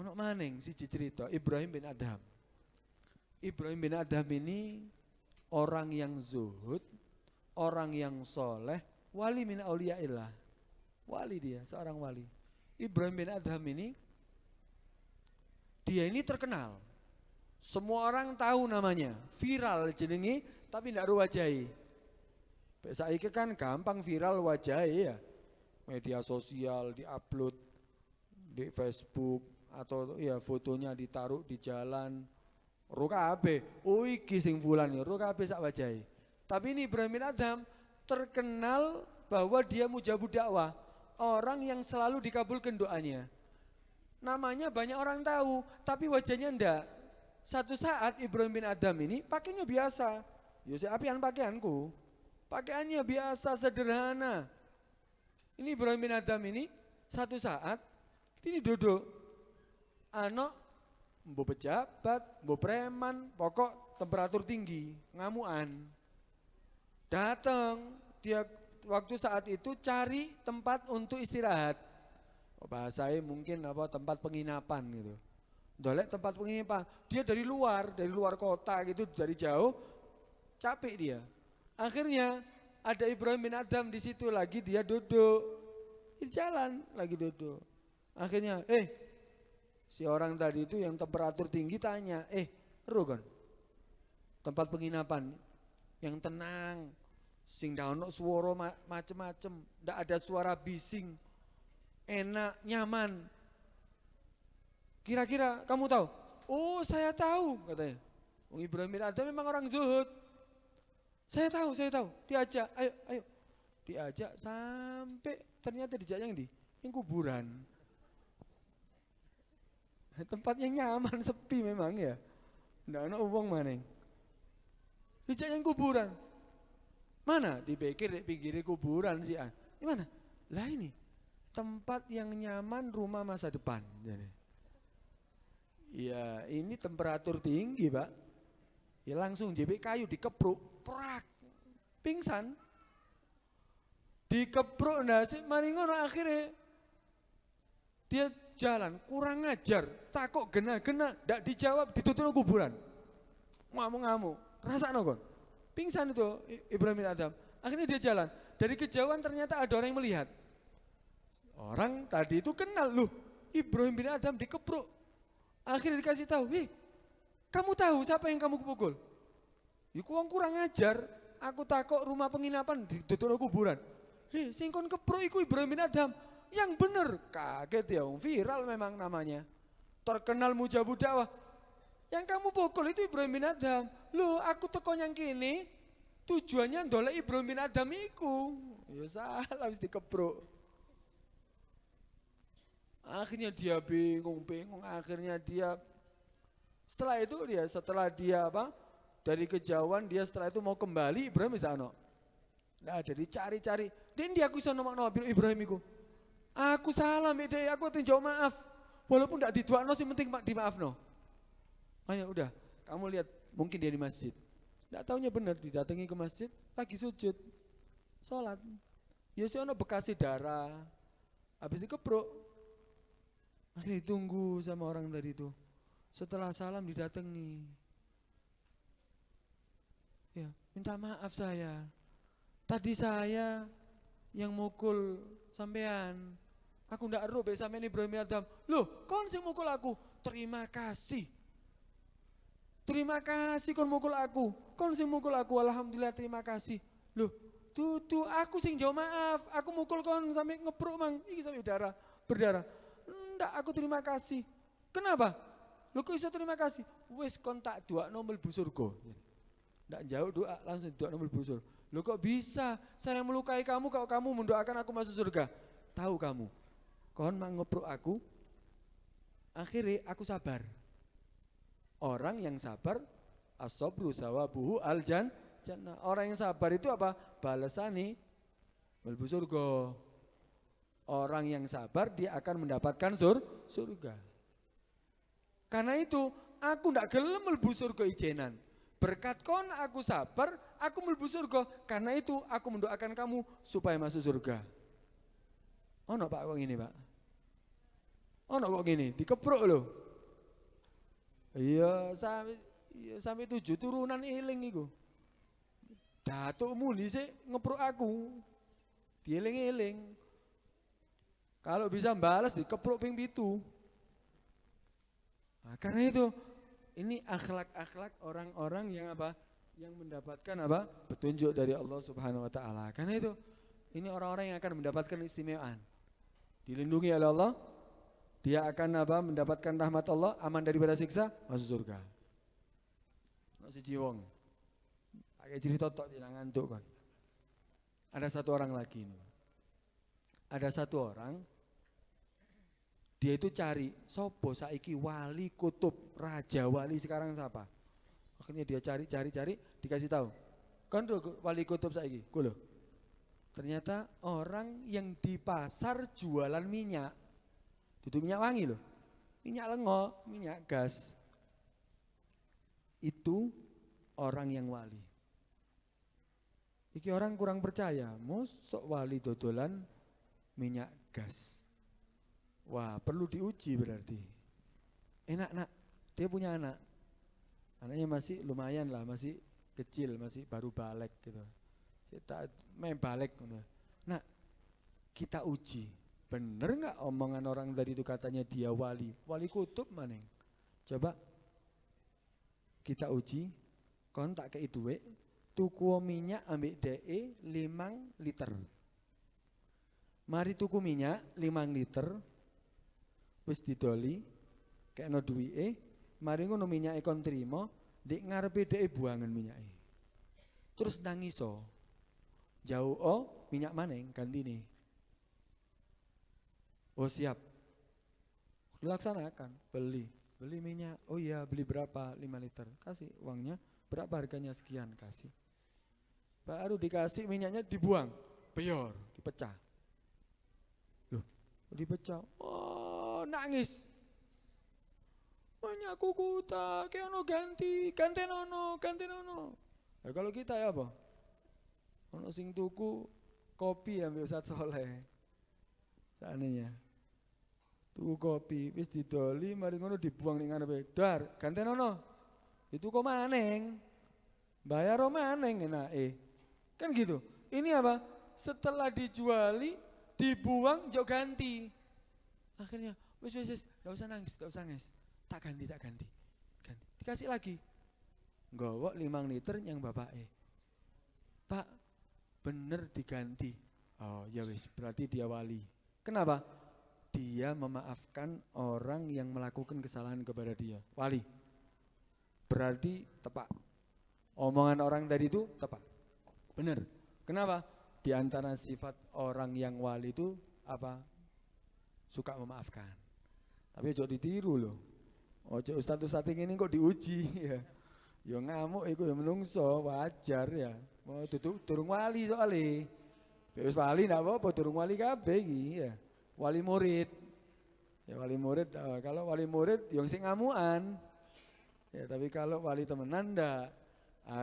Ono maning si cerita Ibrahim bin Adham. Ibrahim bin Adham ini orang yang zuhud, orang yang soleh. Wali min auliyaillah. Wali dia, seorang wali. Ibrahim bin Adham ini, dia ini terkenal. Semua orang tahu namanya, viral jenengi, tapi tidak wajahi. Saiki kan gampang viral wajahi ya. Media sosial diupload di Facebook atau ya fotonya ditaruh di jalan. Ro kabeh, oh iki sing fulan ya, ro kabeh sak wajahi. Tapi ini Ibrahim bin Adham terkenal bahwa dia mujabud dakwah, orang yang selalu dikabulkan doanya. Namanya banyak orang tahu, tapi wajahnya enggak. Satu saat Ibrahim bin Adham ini pakainya biasa. Yose apian pakaianku. Pakaiannya biasa sederhana. Ini Ibrahim bin Adham ini satu saat ini duduk. Anak mbo pejabat, mbo preman, pokok temperatur tinggi, ngamuan. Datang dia waktu saat itu cari tempat untuk istirahat. Bahasanya mungkin apa tempat penginapan gitu. Dolek tempat penginapan. Dia dari luar kota gitu, dari jauh capek dia. Akhirnya ada Ibrahim bin Adham di situ lagi dia duduk di jalan lagi duduk. Akhirnya si orang tadi itu yang temperatur tinggi tanya, Rogon, tempat penginapan yang tenang, sing ndak ono swara macem-macem, ndak ada suara bising, enak, nyaman. Kira-kira kamu tahu? Oh saya tahu katanya. Ibrahim bin Adham memang orang zuhud. Saya tahu. Diajak, ayo. Diajak sampai ternyata dijak yang yang kuburan. Tempatnya nyaman, sepi memang ya. Ndak ada uang maning. Dijak yang kuburan. Mana? Dipikir di pinggir kuburan sih. Di mana? Lah ini tempat yang nyaman rumah masa depan. Jadi. Ya ini temperatur tinggi Pak. Ya langsung JB kayu dikepruk, prak, pingsan. Dikepruk nasi, mari ngono akhirnya dia jalan kurang ngajar, takut gena-gena, ndak dijawab ditutup kuburan. Ngamuk-ngamuk, rasakno kon. Pingsan itu Ibrahim bin Adham. Akhirnya dia jalan. Dari kejauhan ternyata ada orang yang melihat. Orang tadi itu kenal loh, Ibrahim bin Adham dikepruk. Akhirnya dikasih tahu, kamu tahu siapa yang kamu pukul? Iku wong kurang ajar. Aku takut rumah penginapan ditutup kuburan. Sing kon kepruk iku Ibrahim bin Adham. Yang bener, kaget ya, viral memang namanya. Terkenal mujabud dakwah. Yang kamu pukul itu Ibrahim bin Adham. Loh, aku teko yang kini tujuannya ndolek Ibrahim bin Adham iku. Ya salah wis dikepruk. Akhirnya dia bingung, akhirnya dia setelah dia dari kejauhan dia setelah itu mau kembali Ibrahim bisa ono. Nggak ada, dicari-cari. Dan dia aku bisa nomakno Ibrahim iku. Aku salah Dek, aku tinjau maaf. Walaupun nggak diduakno sih penting dimaafno. Hanya udah, kamu lihat mungkin dia di masjid. Nggak taunya benar didatangi ke masjid lagi sujud. Sholat. Ya sih ono bekasi darah. Habis dikepruk. Akhirnya ditunggu sama orang tadi itu. Setelah salam didatangi. Ya, minta maaf saya. Tadi saya yang mukul sampean. Aku ndak eruh sampean Ibrahim Adam. Loh, kon sing mukul aku. Terima kasih. Terima kasih kon mukul aku. Kon sing mukul aku. Alhamdulillah terima kasih. Loh, tuh aku sing jawab maaf. Aku mukul kon sampai ngepruk mang. Iki sampai berdarah. Ndak, aku terima kasih. Kenapa? Lu kok bisa terima kasih? Wis kon tak doakno mlebu surga. Ndak jauh doa, langsung doakno mlebu surga. Lu kok bisa? Saya melukai kamu kalau kamu mendoakan aku masuk surga. Tahu kamu. Kon mang ngepruk aku. Akhirnya aku sabar. Orang yang sabar as-sabru sawabuhu al-jannah. Orang yang sabar itu apa? Balasane mlebu surga. Orang yang sabar dia akan mendapatkan surga. Karena itu aku ndak gelem mlebu surga ijenan. Berkat kon aku sabar, aku mlebu surga. Karena itu aku mendoakan kamu supaya masuk surga. Ono Pak kok ngene, Pak. Ono kok ngene, dikepruk lho. Iya, sampai 7 turunan eling iku. Datukmu dhisik ngepruk aku. Dieling-eling. Kalau bisa balas dikepruk ping 7. Nah, karena itu ini akhlak-akhlak orang-orang yang apa? Yang mendapatkan apa? Petunjuk dari Allah Subhanahu wa taala. Karena itu ini orang-orang yang akan mendapatkan istimewaan. Dilindungi oleh Allah, dia akan apa? Mendapatkan rahmat Allah, aman daripada siksa, masuk surga. Masih jiwong. Pakai cerita tok tidak ngantuk kan. Ada satu orang lagi ini. Ada satu orang dia itu cari sopo saiki wali kutub, raja wali sekarang siapa? Akhirnya dia cari dikasih tahu. Kan wali kutub saiki, kulo. Ternyata orang yang di pasar jualan minyak. Itu minyak wangi loh. Minyak lengo, minyak gas. Itu orang yang wali. Iki orang kurang percaya, mosok wali dodolan minyak gas. Wah, perlu diuji berarti. Enak nak, dia punya anak. Anaknya masih lumayan lah, masih kecil, masih baru balik gitu. Kita main balik. Nah, kita uji. Bener nggak omongan orang tadi itu katanya dia wali? Wali kutub maneng. Coba kita uji. Kon tak kei duit, tuku minyak ambek DE 5 liter. Mari tuku minyak 5 liter. Wis didoli kekno duwike, mari ngono minyake kon trimo, ndek ngarepe dhek buangan minyake. Terus nangiso. Jauh minyak maneng gantine. Oh siap. Dilaksanakan, beli minyak. Oh iya, beli berapa? 5 liter. Kasih uangnya, berapa harganya sekian, kasih. Baru dikasih minyaknya dibuang. Peyor, dipecah. Loh, dipecah. Oh, nangis. Minyakku kuta, kayak ganti nono. Nah, kalau kita ya apa? Ono sing tuku kopi ambil Ustaz Soleh. Seandainya tuku kopi wis didoli mari ngono dibuang ning ngarepe. Dar, ganti nono. Itu kok maneng. Bayar maneng enake. Kan gitu. Ini apa? Setelah dijuali, dibuang jauh ganti. Akhirnya wis enggak usah nangis. Tak ganti. Dikasih lagi. Nggawa 5 liter yang bapake. Pak, bener diganti. Oh ya wis, berarti dia wali. Kenapa? Dia memaafkan orang yang melakukan kesalahan kepada dia. Wali. Berarti tepat. Omongan orang tadi itu tepat. Bener. Kenapa? Di antara sifat orang yang wali itu apa? Suka memaafkan. Tapi ojo ditiru loh. Ojo ustaz-ustaz ini kok diuji ya. Ya ngamuk iku ya menungso, wajar ya. Mau durung wali soalnya. Wis wali ndak apa-apa, durung wali kabeh iki ya. Wali murid. Ya wali murid, kalau wali murid yang sing ngamuan. Ya tapi kalau wali temenan ndak.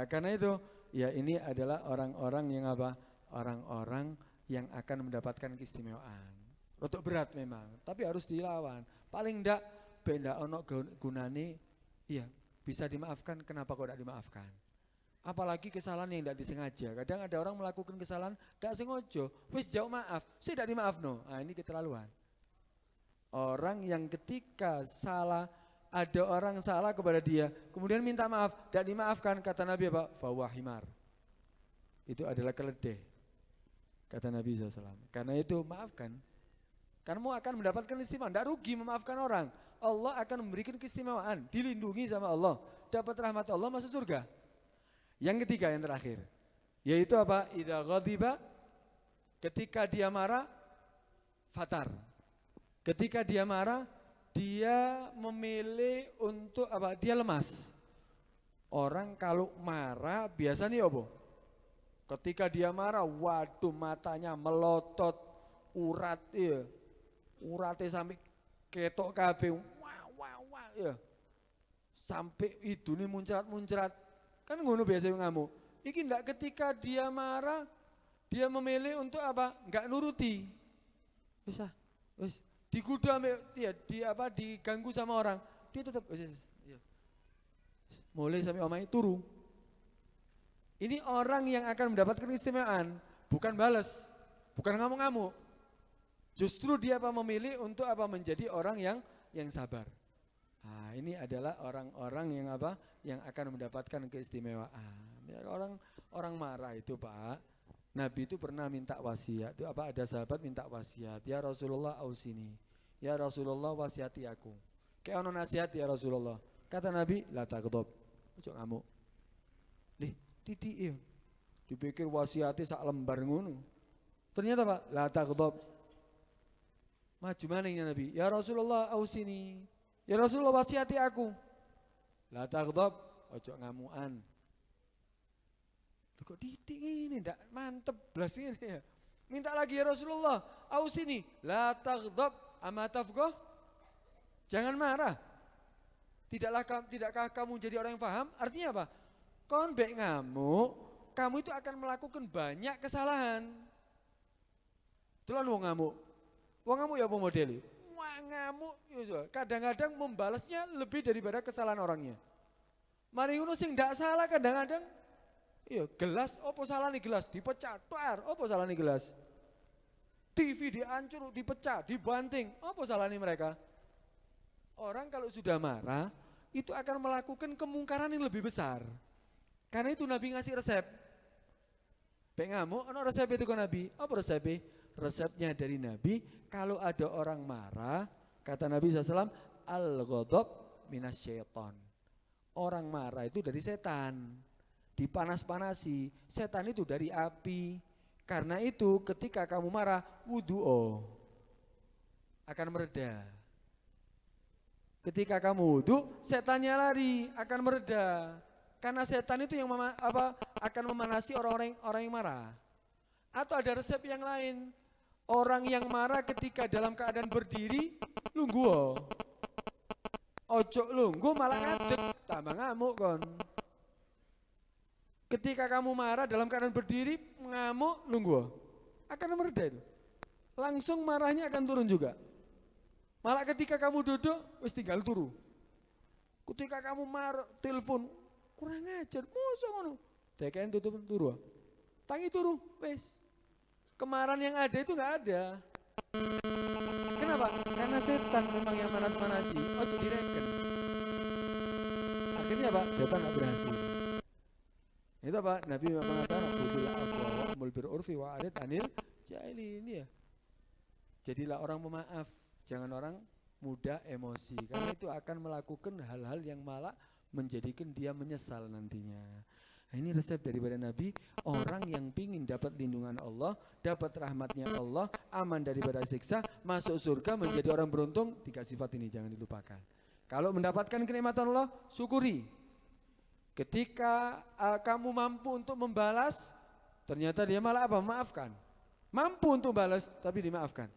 Karena itu ya ini adalah orang-orang yang apa? Orang-orang yang akan mendapatkan keistimewaan. Rotok berat memang, tapi harus dilawan. Paling ndak benda ono gunane iya bisa dimaafkan, kenapa kok tidak dimaafkan? Apalagi kesalahan yang tidak disengaja. Kadang ada orang melakukan kesalahan tidak sengaja, wis jauh maaf, tidak dimaafno. Nah ini keterlaluan. Orang yang ketika salah, ada orang salah kepada dia, kemudian minta maaf, tidak dimaafkan, kata Nabi apa? Fahuwa himar. Itu adalah keledai, kata Nabi SAW. Karena itu maafkan. Kamu akan mendapatkan istimewa, tidak rugi memaafkan orang. Allah akan memberikan keistimewaan, dilindungi sama Allah, dapat rahmat Allah, masuk surga. Yang ketiga, yang terakhir, yaitu apa? Idza ghadiba, ketika dia marah, fatar. Ketika dia marah, dia memilih untuk apa? Dia lemas. Orang kalau marah biasanya apa? Ketika dia marah, waduh matanya melotot, urat ya. Urate sampai ketok kabeh wah ya. Sampai idune muncrat-muncrat. Kan ngono biasa ngamuk. Iki ndak ketika dia marah, dia memilih untuk apa? Enggak nuruti. Wis dikuda diganggu sama orang, dia tetap mulai sampai omai turu. Ini orang yang akan mendapatkan keistimewaan, bukan balas, bukan ngamuk-ngamuk. Justru dia memilih untuk menjadi orang yang sabar. Nah, ini adalah orang-orang yang yang akan mendapatkan keistimewaan. Ya, orang marah itu Pak, Nabi itu pernah minta wasiat. Itu ada sahabat minta wasiat, ya Rasulullah ausini, ya Rasulullah wasiati aku. Kayak ono nasihat ya Rasulullah. Kata Nabi, la taghdab, ojo ngamuk. Lih, titik dipikir wasiati sak lembar ngono. Ternyata Pak, la taghdab. Maju maningnya Nabi, ya Rasulullah ausini, ya Rasulullah wasiati aku. La taghdab, ojo ngamuan. Loh kok titik ini ndak mantep blas ini ya. Minta lagi ya Rasulullah, ausini, la taghdab ama tafqah. Jangan marah. Tidakkah kamu jadi orang yang paham? Artinya apa? Kon bek ngamuk, kamu itu akan melakukan banyak kesalahan. Tulan wong ngamuk. Wong ngamuk ya apa modeli? Wah ngamuk, kadang-kadang membalasnya lebih daripada kesalahan orangnya. Mari ngono sing ndak salah kadang-kadang, iya gelas, opo salah nih gelas dipecah, tuar, opo salah nih gelas. TV dihancur, dipecah, dibanting, opo salah nih mereka? Orang kalau sudah marah itu akan melakukan kemungkaran yang lebih besar. Karena itu Nabi ngasih resep. Bek ngamuk, ono resep itu kan Nabi. Apa resepnya? Resepnya dari Nabi, kalau ada orang marah, kata Nabi SAW, al-ghadab minasyaiton. Orang marah itu dari setan, dipanas-panasi. Setan itu dari api. Karena itu ketika kamu marah, wudu'o akan mereda. Ketika kamu wudu, setannya lari, akan mereda. Karena setan itu yang akan memanasi orang yang marah. Atau ada resep yang lain. Orang yang marah ketika dalam keadaan berdiri, lungguh. Ojo lungguh malah ngadeg, tambah ngamuk kon. Ketika kamu marah dalam keadaan berdiri, ngamuk, lungguh. Akan mereda itu. Langsung marahnya akan turun juga. Malah ketika kamu duduk, wis tinggal turu. Ketika kamu marah, telepon, kurang ajar, musuh ngono. Deken tutup turu. Tangi turu, wis. Kemarahan yang ada itu nggak ada. Kenapa? Karena setan memang yang manas-manasi. Ojo direken. Akhirnya Pak, setan nggak berhasil. Itu apa? Nabi mengatakan, "Khudhil afwa wa'mur bil urfi wa'rid 'anil jahilin." Ya. Jadilah orang pemaaf, jangan orang mudah emosi. Karena itu akan melakukan hal-hal yang malah menjadikan dia menyesal nantinya. Nah, ini resep daripada Nabi, orang yang pingin dapat lindungan Allah, dapat rahmatnya Allah, aman daripada siksa, masuk surga, menjadi orang beruntung, 3 sifat ini jangan dilupakan. Kalau mendapatkan kenikmatan Allah, syukuri. Ketika kamu mampu untuk membalas, ternyata dia malah apa? Maafkan. Mampu untuk balas, tapi dimaafkan.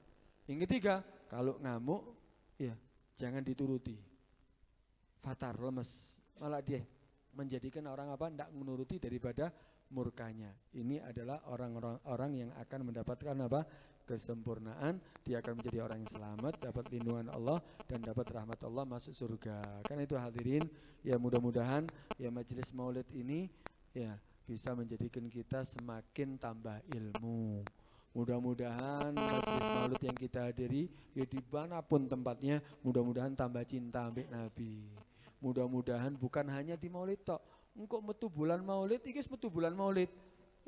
Yang ketiga, kalau ngamuk, ya jangan dituruti. Fatar, lemes, malah dia menjadikan orang apa? Tidak menuruti daripada murkanya. Ini adalah orang-orang yang akan mendapatkan apa? Kesempurnaan. Dia akan menjadi orang yang selamat, dapat lindungan Allah dan dapat rahmat Allah, masuk surga. Karena itu hadirin, ya mudah-mudahan ya majelis maulid ini ya bisa menjadikan kita semakin tambah ilmu. Mudah-mudahan majelis maulid yang kita hadiri ya dimanapun tempatnya, mudah-mudahan tambah cinta ambek Nabi. Mudah-mudahan bukan hanya di maulid tok. Engkau metu bulan maulid, iki metu bulan maulid.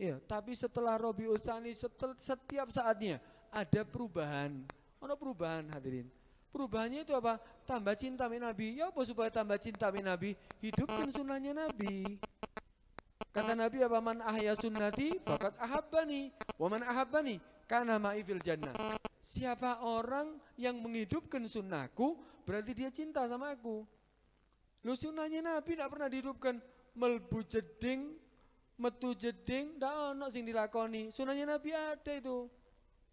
Ya, tapi setelah Rabiul Tsani setiap saatnya ada perubahan. Ono perubahan hadirin. Perubahannya itu apa? Tambah cinta ambek Nabi. Ya apa supaya tambah cinta ambek Nabi? Hidupkan sunnahnya Nabi. Kata Nabi apa? Man ahya sunnati faqad ahabbani wa man ahabbani kana ma'i fil jannah. Siapa orang yang menghidupkan sunnahku berarti dia cinta sama aku. Lu sunnahnya Nabi tidak pernah dihidupkan. Melbu jeding, metu jeding, tidak ono sing dilakoni. Sunnahnya Nabi ada itu.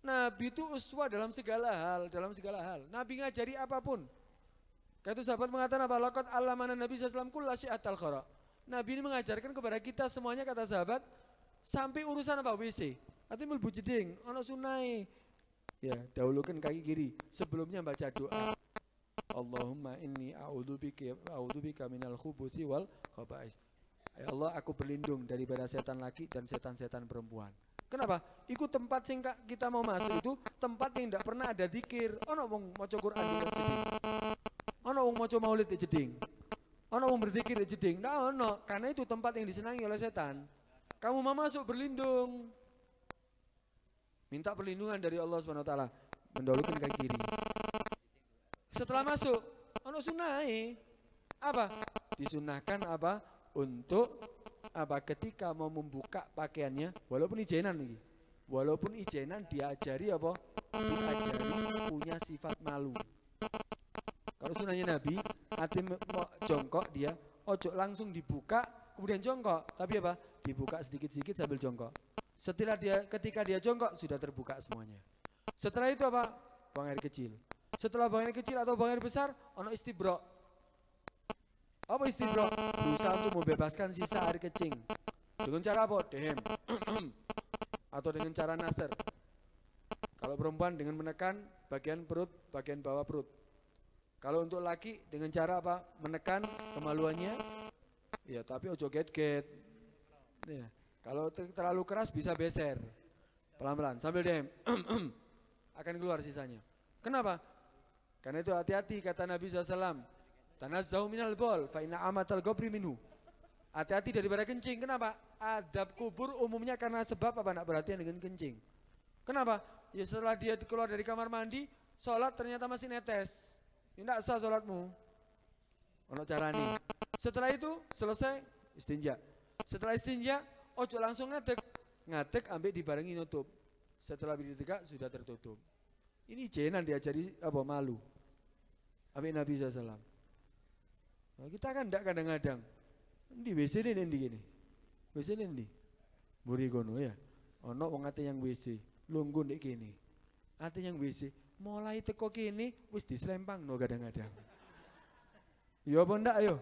Nabi itu uswah dalam segala hal, Nabi ngajari apapun. Kata sahabat mengatakan apa? Laqad allamana Nabi sallallahu alaihi wasallam kulla syai'atal khara. Nabi ini mengajarkan kepada kita semuanya, kata sahabat, sampai urusan apa? WC. Artinya melbu jeding, ono sunai. Ya, dahulukan kaki kiri sebelumnya baca doa. Allahumma inni a'udzubika minal khubuthi wal khaba'is. Ya Allah, aku berlindung daripada setan laki dan setan-setan perempuan. Kenapa? Iku tempat sing kita mau masuk itu tempat yang tidak pernah ada zikir. Ono wong maca Quran di jeding. Ono wong maca maulid di jeding. Ono wong berzikir di jeding. Nah, ono, karena itu tempat yang disenangi oleh setan. Kamu mau masuk, berlindung. Minta perlindungan dari Allah Subhanahu wa taala, mendahulukan kaki kiri. Setelah masuk, ono sunai. Apa? Disunahkan apa? Untuk apa? Ketika mau membuka pakaiannya, walaupun ijenan nih. Walaupun ijenan diajari apa? Diajari punya sifat malu. Kalau sunahnya Nabi, hati jongkok dia, ojo langsung dibuka kemudian jongkok, tapi apa? Dibuka sedikit-sedikit sambil jongkok. Ketika dia jongkok sudah terbuka semuanya. Setelah itu apa? Buang air kecil. Setelah buang air kecil atau buang air besar, ono istibro. Apa istibro? Berusaha untuk membebaskan sisa air kecing. Dengan cara apa? Dehem. Atau dengan cara naster. Kalau perempuan dengan menekan bagian perut, bagian bawah perut. Kalau untuk laki dengan cara apa? Menekan kemaluannya. Ya, tapi ojo get-get. Ya. Kalau terlalu keras bisa beser. Pelan-pelan sambil dehem. Akan keluar sisanya. Kenapa? Karena itu hati-hati kata Nabi SAW. Tanazzahu minal bol fa inna amatal gobri minhu. Hati-hati daripada kencing. Kenapa? Adab kubur umumnya karena sebab apa? Nak perhatian dengan kencing. Kenapa? Ya setelah dia keluar dari kamar mandi, sholat ternyata masih netes. Tidak sah sholatmu. Ono carane. Setelah itu selesai istinja. Setelah istinja, ojo langsung ngadeg ambek dibarengi nutup. Setelah ditegak sudah tertutup. Ini jenan diajari apa? Malu. Ambek Nabi SAW. Nah, kita kan tidak kadang-kadang. Di WC ini gini. WC ini. Buri kono ya. Ono wong ate yang WC, lungguh ndek kene. Ate yang WC, mulai teko kene wis dislempangno kadang-kadang. Ya apa ndak ayo?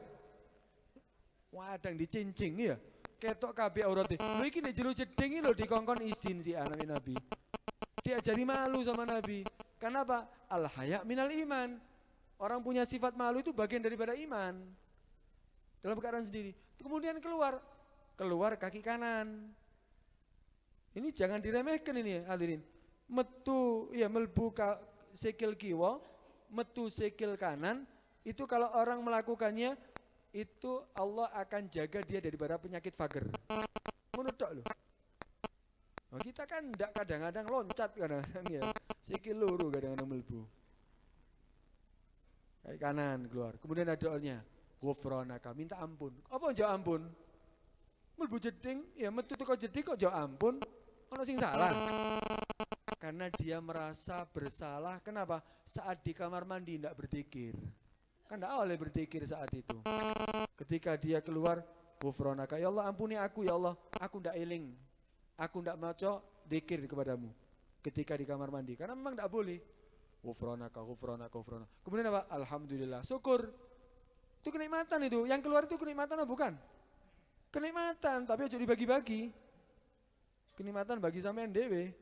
Wadang dicincing ya. Ketok kabeh aurate. Lho iki nek jero jeding lho dikongkon izin si anak Nabi. Diajari malu sama Nabi. Kenapa? Al haya minal iman. Orang punya sifat malu itu bagian daripada iman. Dalam keadaan sendiri. Kemudian keluar kaki kanan. Ini jangan diremehkan ini hadirin. Metu ya melbu sikil kiwa, metu sikil kanan, itu kalau orang melakukannya itu Allah akan jaga dia daripada penyakit fager. Menurut loh. Nah, kita kan tidak kadang-kadang loncat kadang-kadang ya. Sikil luru kadang-kadang melbu. Kaki kanan keluar. Kemudian ada doanya. Ghufranaka, minta ampun. Apa jawab ampun? Mlebu jeding, ya metu teko jeding kok jauh ampun. Ono sing salah. Karena dia merasa bersalah. Kenapa? Saat di kamar mandi tidak berzikir. Kan tidak boleh berzikir saat itu. Ketika dia keluar, ghufranaka, ya Allah ampuni aku ya Allah, aku tidak eling. Aku tidak maco zikir kepadamu ketika di kamar mandi. Karena memang tidak boleh. Ghufranaka, ghufranaka, ghufranaka. Kemudian apa? Alhamdulillah, syukur. Itu kenikmatan itu. Yang keluar itu kenikmatan atau bukan? Kenikmatan, tapi aja dibagi-bagi. Kenikmatan bagi sampean dhewe.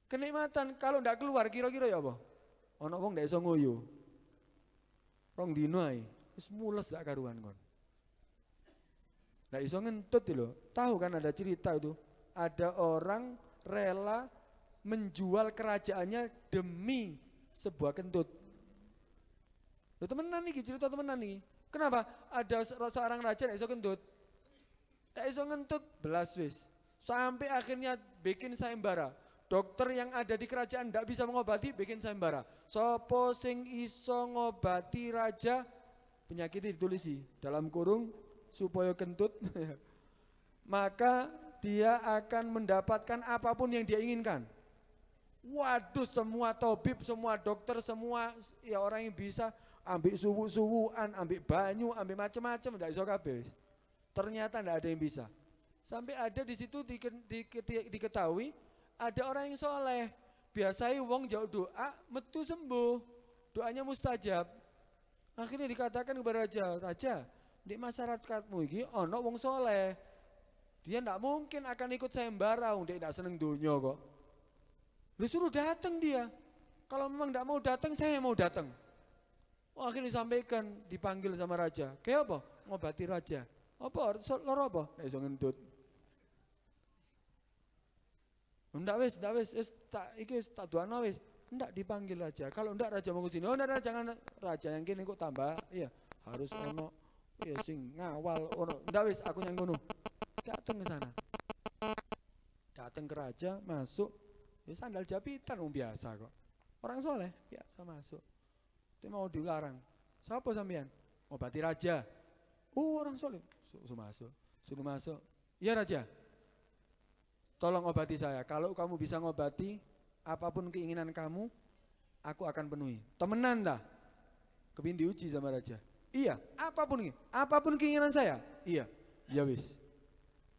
Kenikmatan kalau ndak keluar kira-kira ya apa? Ono wong ndak iso nguyu. Rong dino ae, wis mules dak karuan kon. Ndak iso ngentut lho. Tahu kan ada cerita itu, ada orang rela menjual kerajaannya demi sebuah kentut. Lho temenan iki, cerita temenan iki. Kenapa? Ada seorang raja ndak iso kentut. Ndak iso ngentut belas wis. Sampai akhirnya bikin sayembara. Dokter yang ada di kerajaan tidak bisa mengobati, bikin sayembara. Sopo sing iso ngobati raja, penyakitnya ditulisi dalam kurung supaya kentut. Maka dia akan mendapatkan apapun yang dia inginkan. Waduh, semua tabib, semua dokter, semua ya orang yang bisa ambil suwu-suwuan, ambil banyu, ambil macam-macam, tidak iso kabeh. Ternyata tidak ada yang bisa. Sampai ada di situ diketahui ada orang yang soleh, biasanya wong jauh doa, metu sembuh, doanya mustajab. Akhirnya dikatakan kepada raja, raja, di masyarakatmu ini ono wong soleh, dia tidak mungkin akan ikut sayembara, dia tidak seneng dunia kok. Lu suruh datang dia, kalau memang tidak mau datang, saya mau datang. Oh, akhirnya disampaikan, dipanggil sama raja, kayak apa? Ngobati raja. Apa? Loro apa? Nggak iso ngentut. Ndak wis, tak doano wis. Ndak dipanggil raja. Kalau ndak raja mau ke sini. Oh ndak jangan raja yang kene kok tambah. Iya, harus ono ya sing ngawal ono. Ndak wis aku yang ngono. Datang ke sana. Datang ke raja, masuk. Ya sandal japitan biasa kok. Orang soleh biasa masuk. Itu mau dilarang. Siapa sampean? Ngobati raja. Oh orang soleh. Suruh masuk. Suruh masuk. Iya raja. Tolong obati saya, kalau kamu bisa ngobati apapun keinginan kamu, aku akan penuhi. Temenan dah, kepin diuji sama raja. Iya, apapun keinginan saya. Iya, ya wis.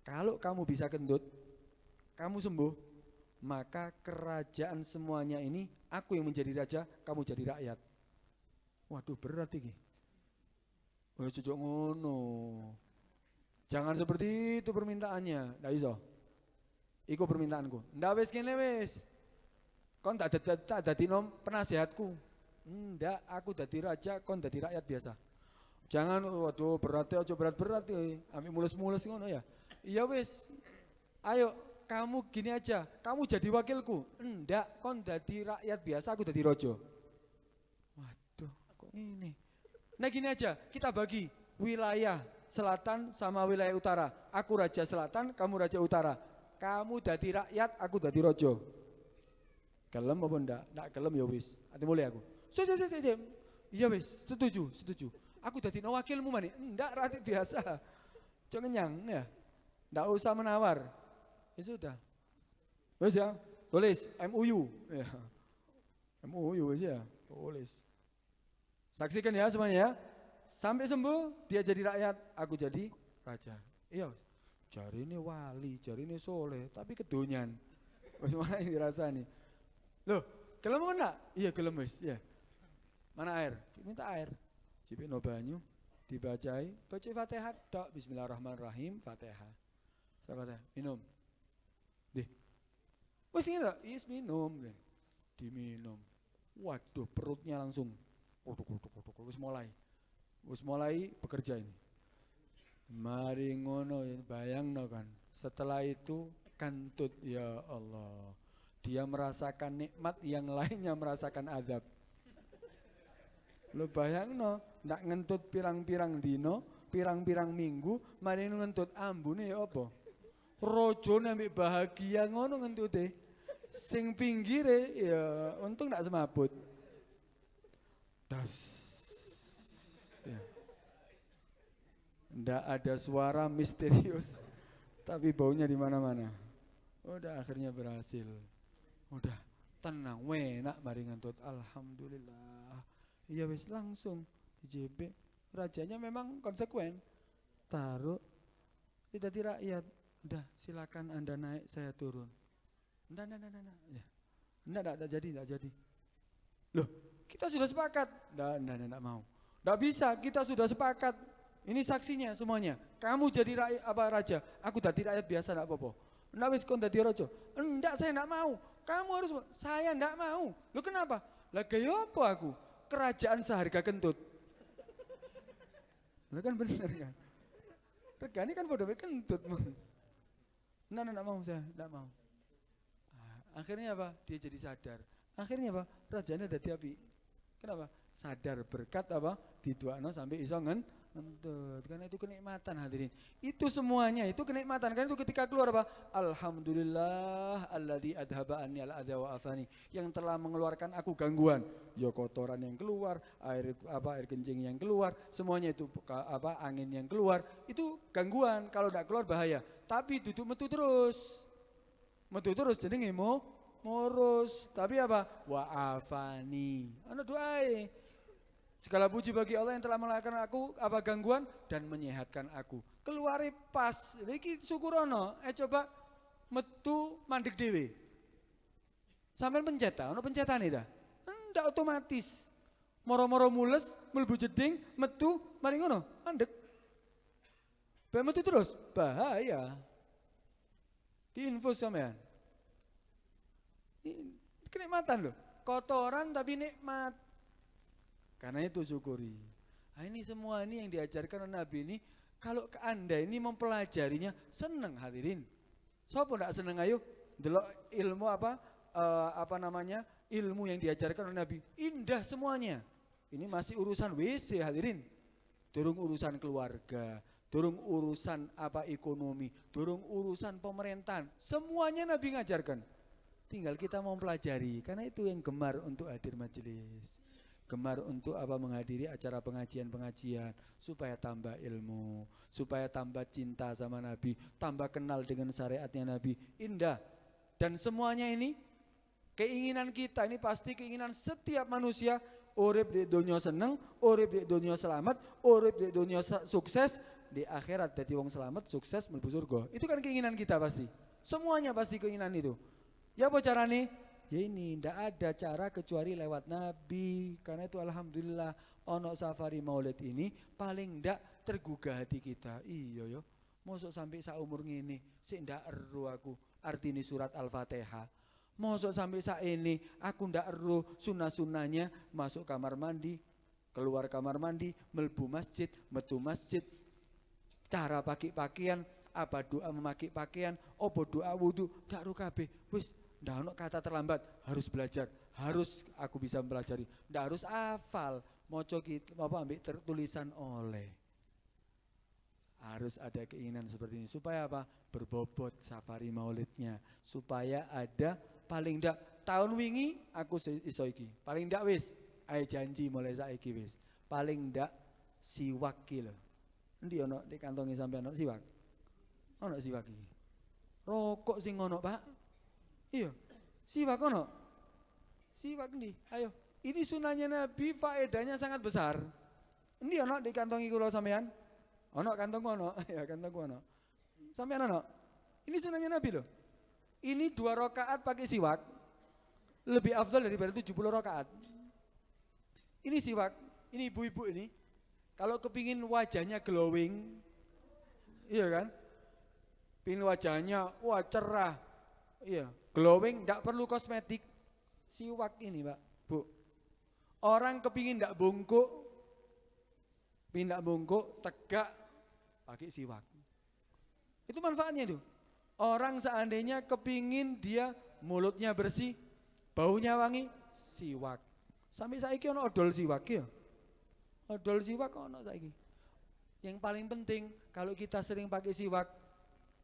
Kalau kamu bisa kentut, kamu sembuh, maka kerajaan semuanya ini aku yang menjadi raja, kamu jadi rakyat. Waduh berat ini. Wah cucuk ngono. Jangan seperti itu permintaannya, ndak iso. Iku permintaanku. Ndak wis kene wis. Kon tak dadi penasehatku. Ndak, aku dadi raja, kon dadi rakyat biasa. Jangan waduh berat aja berat-berat ambil mulus-mulus ngono ya. Iya wis. Ayo kamu gini aja, kamu jadi wakilku. Ndak, kon dadi rakyat biasa, aku dadi raja. Waduh, kok ini. Nah gini aja, kita bagi wilayah selatan sama wilayah utara. Aku raja selatan, kamu raja utara. Kamu dadi rakyat, aku dadi raja. Gelem apa ndak? Ndak gelem ya wis. Ati mulai aku. Iya wis, setuju. Aku dadi wakilmu mani. Ndak rakyat biasa. Jangan kenyang ya. Ndak usah menawar. Ya sudah. Wis ya, tulis MOU. Ya. MOU wis ya, tulis. Saksikan ya semuanya ya. Sampai sembuh, dia jadi rakyat, aku jadi raja. Iya. Jari ini wali, jari ini soleh, tapi kedonyan. Wis mana yang dirasani. Loh, gelem apa enggak? Iya gelem wis, ya. Mana air? Minta air. Cipikno banyu, dibacai, baca Fatihah, tok bismillahirrahmanirrahim, Fatihah. Saya Fatihah, minum. Dih. Wis ngene, is minum. Diminum. Waduh, perutnya langsung wis mulai bekerja ini. Mari ngono bayangno kan. Setelah itu kantut ya Allah. Dia merasakan nikmat, yang lainnya merasakan azab. Lu bayangno, ndak ngentut pirang-pirang dino, pirang-pirang minggu, mari ngentut ambune ya apa? Rojone ambek bahagia ngono ngentute. Sing pinggire ya untung ndak semaput. Das. Ya. Ndak ada suara misterius, tapi baunya di mana-mana. Udah akhirnya berhasil. Udah tenang, enak mari ngentut. Alhamdulillah. Iya wis langsung di JB. Rajanya memang konsekuen. Taruh tidak di rakyat. Udah silakan Anda naik, saya turun. Enggak. Ya. Enggak jadi. Loh, kita sudah sepakat. Enggak mau. Enggak bisa, kita sudah sepakat. Ini saksinya semuanya. Kamu jadi rakyat apa raja, aku jadi rakyat biasa enggak apa-apa. Enggak wis kon dadi raja. Enggak, saya enggak mau. Kamu harus, saya enggak mau. Loh kenapa? Lah gaya apa aku? Kerajaan seharga kentut. Lah kan bener kan? Regane kan padha kentut. Enggak mau saya, enggak mau. Akhirnya apa? Dia jadi sadar. Akhirnya apa? Rajanya dadi api. Kenapa? Sadar berkat apa? Diduakno sampai iso ngentut. Karena itu kenikmatan hadirin. Itu semuanya itu kenikmatan. Karena itu ketika keluar apa? Alhamdulillah alladzi adhaba anni al-adha wa afani. Yang telah mengeluarkan aku gangguan. Ya kotoran yang keluar, air kencing yang keluar, semuanya itu apa angin yang keluar, itu gangguan. Kalau enggak keluar bahaya. Tapi duduk metu terus jenenge morus. Tapi apa? Wa afani. Ana doae. Segala puji bagi Allah yang telah melakukan aku apa gangguan dan menyehatkan aku. Keluari pas. Iki syukurono. Coba metu mandek dhewe. Sampeyan pencet ta, ono pencetane ta? Ndak otomatis. Moro-moro mules, mlebu jeding, metu, mari ngono, mandek. Bae metu terus, bahaya. Diinfus sampean. Kenikmatan loh. Kotoran tapi nikmat. Karena itu syukuri. Nah, ini semua ini yang diajarkan oleh Nabi ini. Kalau Anda ini mempelajarinya, seneng hadirin. Sopo ndak seneng ayo? Delok ilmu ilmu yang diajarkan oleh Nabi. Indah semuanya. Ini masih urusan WC hadirin. Durung urusan keluarga, durung urusan ekonomi, durung urusan pemerintahan. Semuanya Nabi ngajarkan. Tinggal kita mau mempelajari. Karena itu yang gemar untuk hadir majelis. Gemar untuk menghadiri acara pengajian-pengajian supaya tambah ilmu, supaya tambah cinta sama Nabi, tambah kenal dengan syariatnya Nabi. Indah. Dan semuanya ini keinginan kita ini pasti keinginan setiap manusia, urip di dunia seneng, urip di dunia selamat, urip di dunia sukses, di akhirat dadi wong selamat, sukses mlebu surga. Itu kan keinginan kita pasti. Semuanya pasti keinginan itu. Ya apa carane? Ya ini ndak ada cara kecuali lewat Nabi. Karena itu alhamdulillah ono safari maulid ini paling ndak tergugah hati kita. Iya yo. Mosok sampai saumur ngene sik ndak eru aku artine surat Al-Fatihah. Mosok sampai saini aku ndak eru sunah-sunahnya masuk kamar mandi, keluar kamar mandi, mlebu masjid, metu masjid. Cara pakai pakaian, apa doa memakai pakaian, opo doa wudu, ndak ru kabeh. Wis ndak ono kata terlambat, harus belajar, harus aku bisa mempelajari. Ndak harus hafal, maca ambil tulisan oleh. Harus ada keinginan seperti ini supaya apa? Berbobot safari maulidnya, supaya ada paling ndak tahun wingi aku iso iki. Paling ndak wis, ayo janji mulai saiki wis. Paling ndak siwak ki lho. Endi ono di kantonge sampean ono siwak? Ono siwak iki. Rokok sing ono, Pak. Iya, siwak ono. Siwak ndi? Ayo. Ini sunahnya Nabi, faedahnya sangat besar. Endi ono di kantongi kula sampean? Ono kantongku ono. Ya kantongku ono. Sampean ono? Ini sunahnya Nabi loh. Ini 2 rakaat pakai siwak. Lebih afdal daripada 70 rakaat. Ini siwak. Ini ibu-ibu ini. Kalau kepingin wajahnya glowing. Iya kan? Pingin wajahnya wah cerah. Iya, glowing, tidak perlu kosmetik. Siwak ini Pak, Bu. Orang kepingin tidak bungkuk, tegak, pakai siwak. Itu manfaatnya itu. Orang seandainya kepingin dia mulutnya bersih, baunya wangi, siwak. Sampai saiki ono odol siwak ya. Odol siwak ono saiki. Yang paling penting kalau kita sering pakai siwak,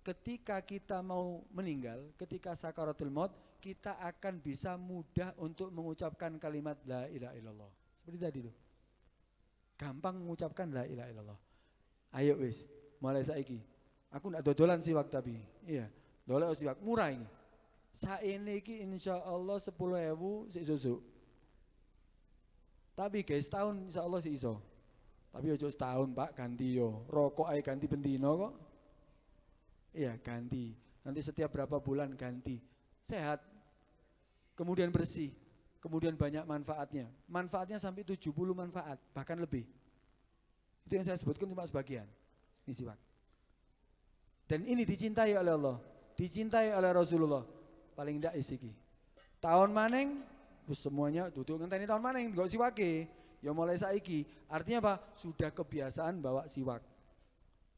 ketika kita mau meninggal, ketika sakaratul maut, kita akan bisa mudah untuk mengucapkan kalimat la ilaha illallah. Seperti tadi itu. Gampang mengucapkan la ilaha illallah. Ayo wis, mulai saiki. Aku ndak dodolan siwak tapi. Iya, dolek siwak murah ini. Saene iki insyaallah 10.000 sik susuk. Tapi guys, setahun insyaallah sik iso. Tapi ojo setahun Pak, ganti yo. Rokok ae ganti bendino kok. Iya, ganti. Nanti setiap berapa bulan ganti. Sehat. Kemudian bersih. Kemudian banyak manfaatnya. Manfaatnya sampai 70 manfaat, bahkan lebih. Itu yang saya sebutkan cuma sebagian. Ini siwak. Dan ini dicintai oleh Allah, dicintai oleh Rasulullah. Paling ndak isiki. Tahun maneng semuanya duduk ngenteni tahun maneng nggo siwake. Ya mulai saiki. Artinya apa? Sudah kebiasaan bawa siwak.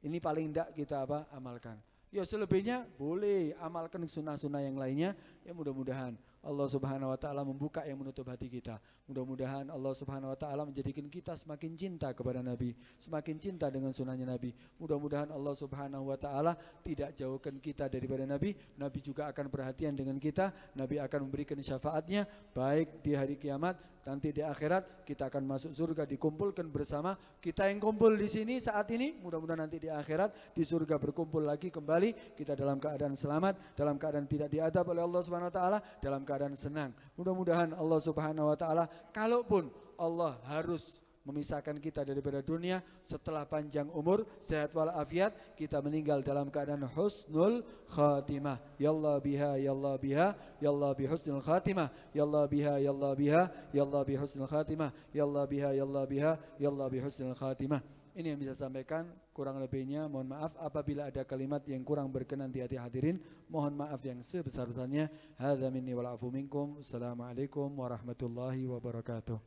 Ini paling ndak kita amalkan. Ya selebihnya boleh amalkan sunnah-sunnah yang lainnya. Ya mudah-mudahan Allah Subhanahu wa taala membuka yang menutup hati kita. Mudah-mudahan Allah Subhanahu wa taala menjadikan kita semakin cinta kepada Nabi, semakin cinta dengan sunnahnya Nabi. Mudah-mudahan Allah Subhanahu wa taala tidak jauhkan kita daripada Nabi. Nabi juga akan perhatian dengan kita. Nabi akan memberikan syafaatnya baik di hari kiamat, nanti di akhirat kita akan masuk surga, dikumpulkan bersama. Kita yang kumpul di sini saat ini, mudah-mudahan nanti di akhirat di surga berkumpul lagi kembali, kita dalam keadaan selamat, dalam keadaan tidak diadab oleh Allah Subhanahu wa taala, dalam keadaan senang. Mudah-mudahan Allah Subhanahu wa taala, kalaupun Allah harus memisahkan kita daripada dunia setelah panjang umur, sehat walafiat, kita meninggal dalam keadaan husnul khatimah. Ya Allah biha, ya Allah biha, ya Allah bi husnul khatimah. Ya Allah biha, ya Allah biha, ya Allah bi husnul khatimah. Ya Allah biha, ya Allah biha, ya Allah bi husnul khatimah. Ini yang bisa saya sampaikan, kurang lebihnya mohon maaf apabila ada kalimat yang kurang berkenan di hati hadirin, mohon maaf yang sebesar-besarnya. Hadza minni wal afu minkum. Assalamualaikum warahmatullahi wabarakatuh.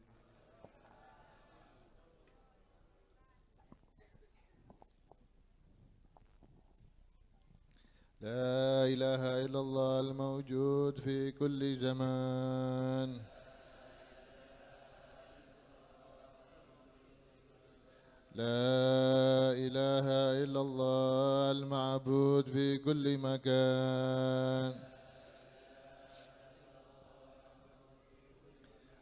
لا إله إلا الله الموجود في كل زمان لا إله إلا الله المعبود في كل مكان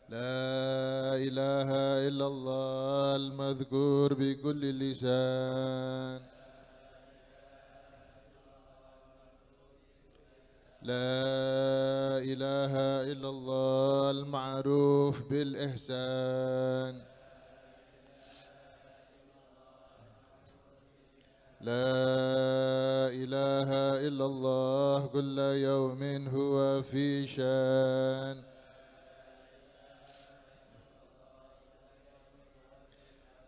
لا إله إلا الله المذكور بكل لسان لا إله إلا الله المعروف بالإحسان لا إله إلا الله كل يوم هو في شان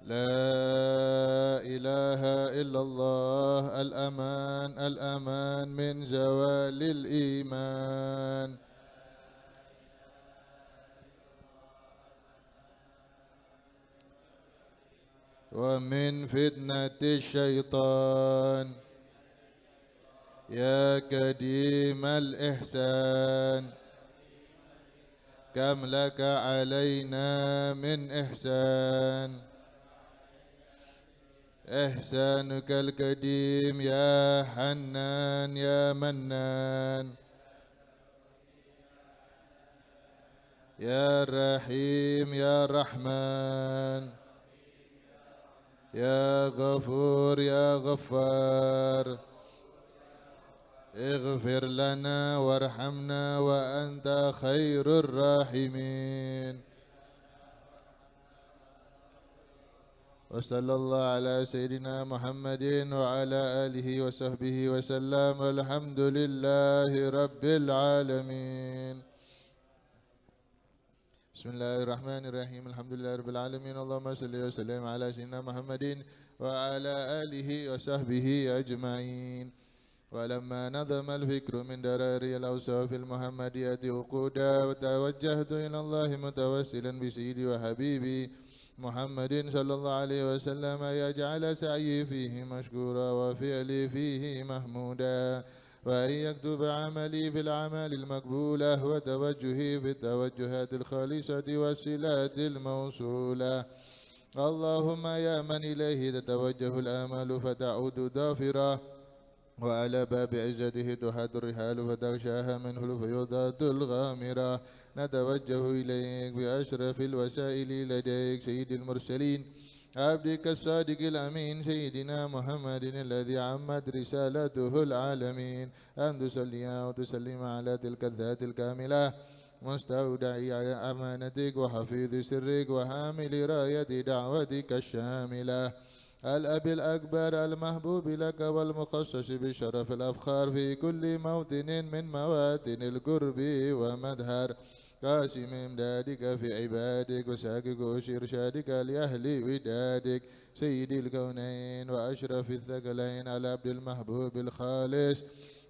لا إله إلا الله الأمان الأمان من زوال الإيمان ومن فتنة الشيطان يا كديم الإحسان كم لك علينا من إحسان إحسانك القديم يا حنان يا منان يا رحيم يا رحمن يا غفور يا غفار اغفر لنا وارحمنا وأنت خير الراحمين وصلى الله على سيدنا محمد وعلى آله وصحبه وسلم والحمد لله رب العالمين بسم الله الرحمن الرحيم الحمد لله رب العالمين اللهم صل وسلم على سيدنا محمد وعلى آله وصحبه أجمعين ولما نظم الفكر من دراري الأوصاف المحمدية عقودا وتوجهت إلى الله متوسلا بسيدي وحبيبي محمد صلى الله عليه وسلم يجعل سعيي فيه مشكورا وفعلي فيه محمودا وأن يكتب عملي في الأعمال المقبولة وتوجهي في التوجهات الخالصة والصلات الموصولة اللهم يا من إليه تتوجه الآمال فتعود ضافرة وعلى باب عزته تحد الرحال فتغشاها منه الفيوضات الغامرة نتوجه إليك بأشرف الوسائل لديك سيد المرسلين عبدك الصادق الأمين سيدنا محمد الذي عمت رسالته العالمين أن تصلي وتسلم على تلك الذات الكاملة مستودعي أمانتك وحفيظ سرك وحامل راية دعوتك الشاملة الأب الأكبر المحبوب لك والمخصص بشرف الأفخار في كل موطن من مواطن القرب ومدهر قاسم إمدادك في عبادك وساكك إرشادك لأهل ودادك سيد الكونين وأشرف الثقلين العبد المحبوب الخالص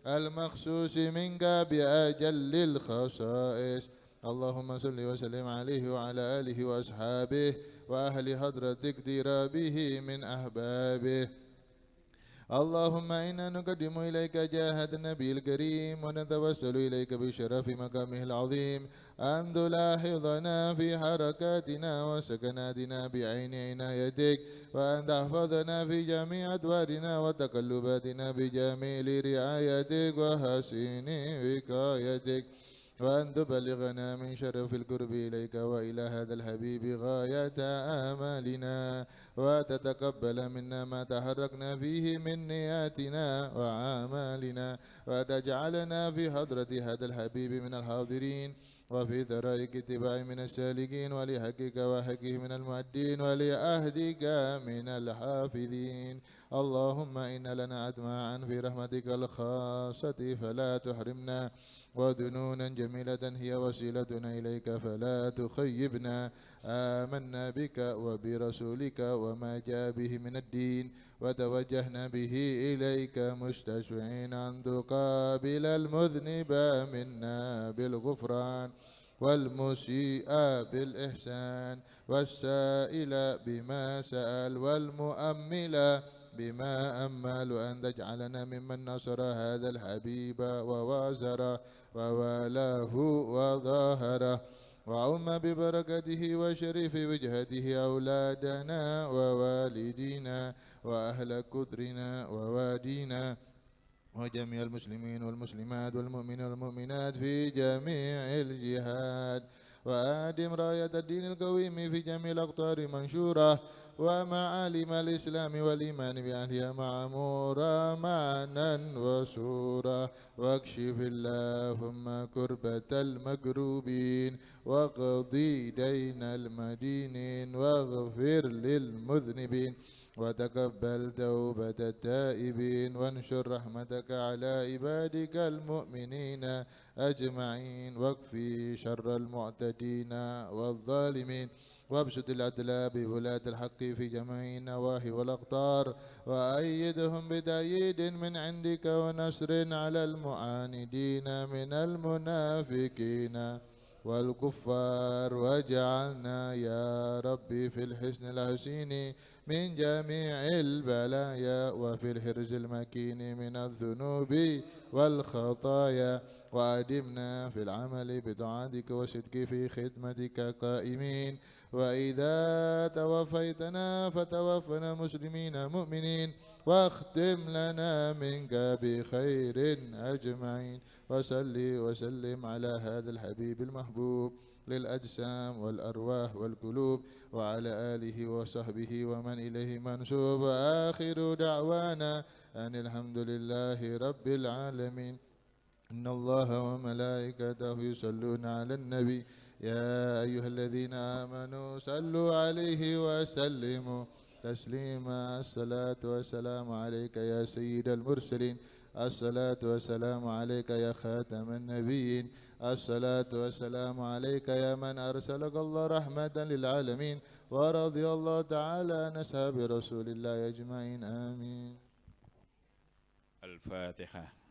المخصوص منك بأجل الخصائص اللهم صل وسلم عليه وعلى آله وأصحابه وأهل حضرتك به من أحبابه اللهم إنا نقدم إليك جاه النبي الكريم ونتوسل إليك بشرف مقامه العظيم أن تلاحظنا في حركاتنا وسكناتنا بعين عنايتك وأن تحفظنا في جميع أدوارنا وتقلباتنا بجميل رعايتك وحسن وقايتك وأن تبلغنا من شرف القرب إليك وإلى هذا الحبيب غاية آمالنا وتتقبل منا ما تحركنا فيه من نياتنا وعمالنا وتجعلنا في حضرة هذا الحبيب من الحاضرين وفي ثرائك اتباع من السالكين ولحقك وحقه من المؤدين ولأهدك من الحافظين اللهم إن لنا أطماعا في رحمتك الخاصة فلا تحرمنا وذنونا جميلة هي وسيلتنا إليك فلا تخيبنا آمنا بك وبرسولك وما جاء به من الدين وتوجهنا به إليك مستشفعين أن تقابل المذنب منا بالغفران والمسيء بالإحسان والسائل بما سأل والمؤمل بما أمل أن تجعلنا ممن نصر هذا الحبيب ووازره ووالاه وظاهره وعم ببركته وشرف وجهته أولادنا ووالدينا وأهل قدرنا ووادينا وجميع المسلمين والمسلمات والمؤمنين والمؤمنات في جميع الجهاد وآدم راية الدين القويم في جميع الأقطار منشورة ومعالم الإسلام والإيمان بأهلها معمورة معنا وسورة واكشف اللهم كربة المكروبين واقضي دين المدينين واغفر للمذنبين وتقبل توبة التائبين وانشر رحمتك على عبادك المؤمنين أجمعين واكفي شر المعتدين والظالمين وابسط العدل بولاة الحق في جميع النواحي والأقطار وأيدهم بتأييد من عندك ونصر على المعاندين من المنافقين والكفار واجعلنا يا ربي في الحسن الحسين من جميع البلايا وفي الحرز المكين من الذنوب والخطايا وأدمنا في العمل بطاعتك وصدق في خدمتك قائمين وإذا توفيتنا فتوفنا مسلمين مؤمنين واختم لنا منك بخير أجمعين وصل وسلم على هذا الحبيب المحبوب للأجسام والأرواح والقلوب وعلى آله وصحبه ومن إليه منسوب وآخر دعوانا أن الحمد لله رب العالمين إن الله وملائكته يصلون على النبي يا أيها الذين آمنوا صلوا عليه وسلموا تسليما الصلاة والسلام عليك يا سيد المرسلين الصلاة والسلام عليك يا خاتم النبيين الصلاة والسلام عليك يا من أرسلك الله رحمة للعالمين ورضي الله تعالى عن أصحاب رسول الله أجمعين آمين. الفاتحة.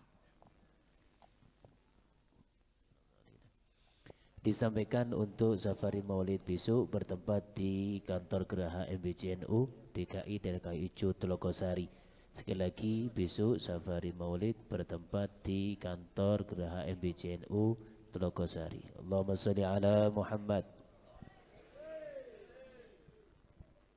Disampaikan untuk Safari Maulid besok bertempat di kantor Geraha MBCNU DKI DKI Ijo Telogosari. Sekali lagi besok Safari Maulid bertempat di kantor Geraha MBCNU Telogosari. Allahumma sholli ala Muhammad.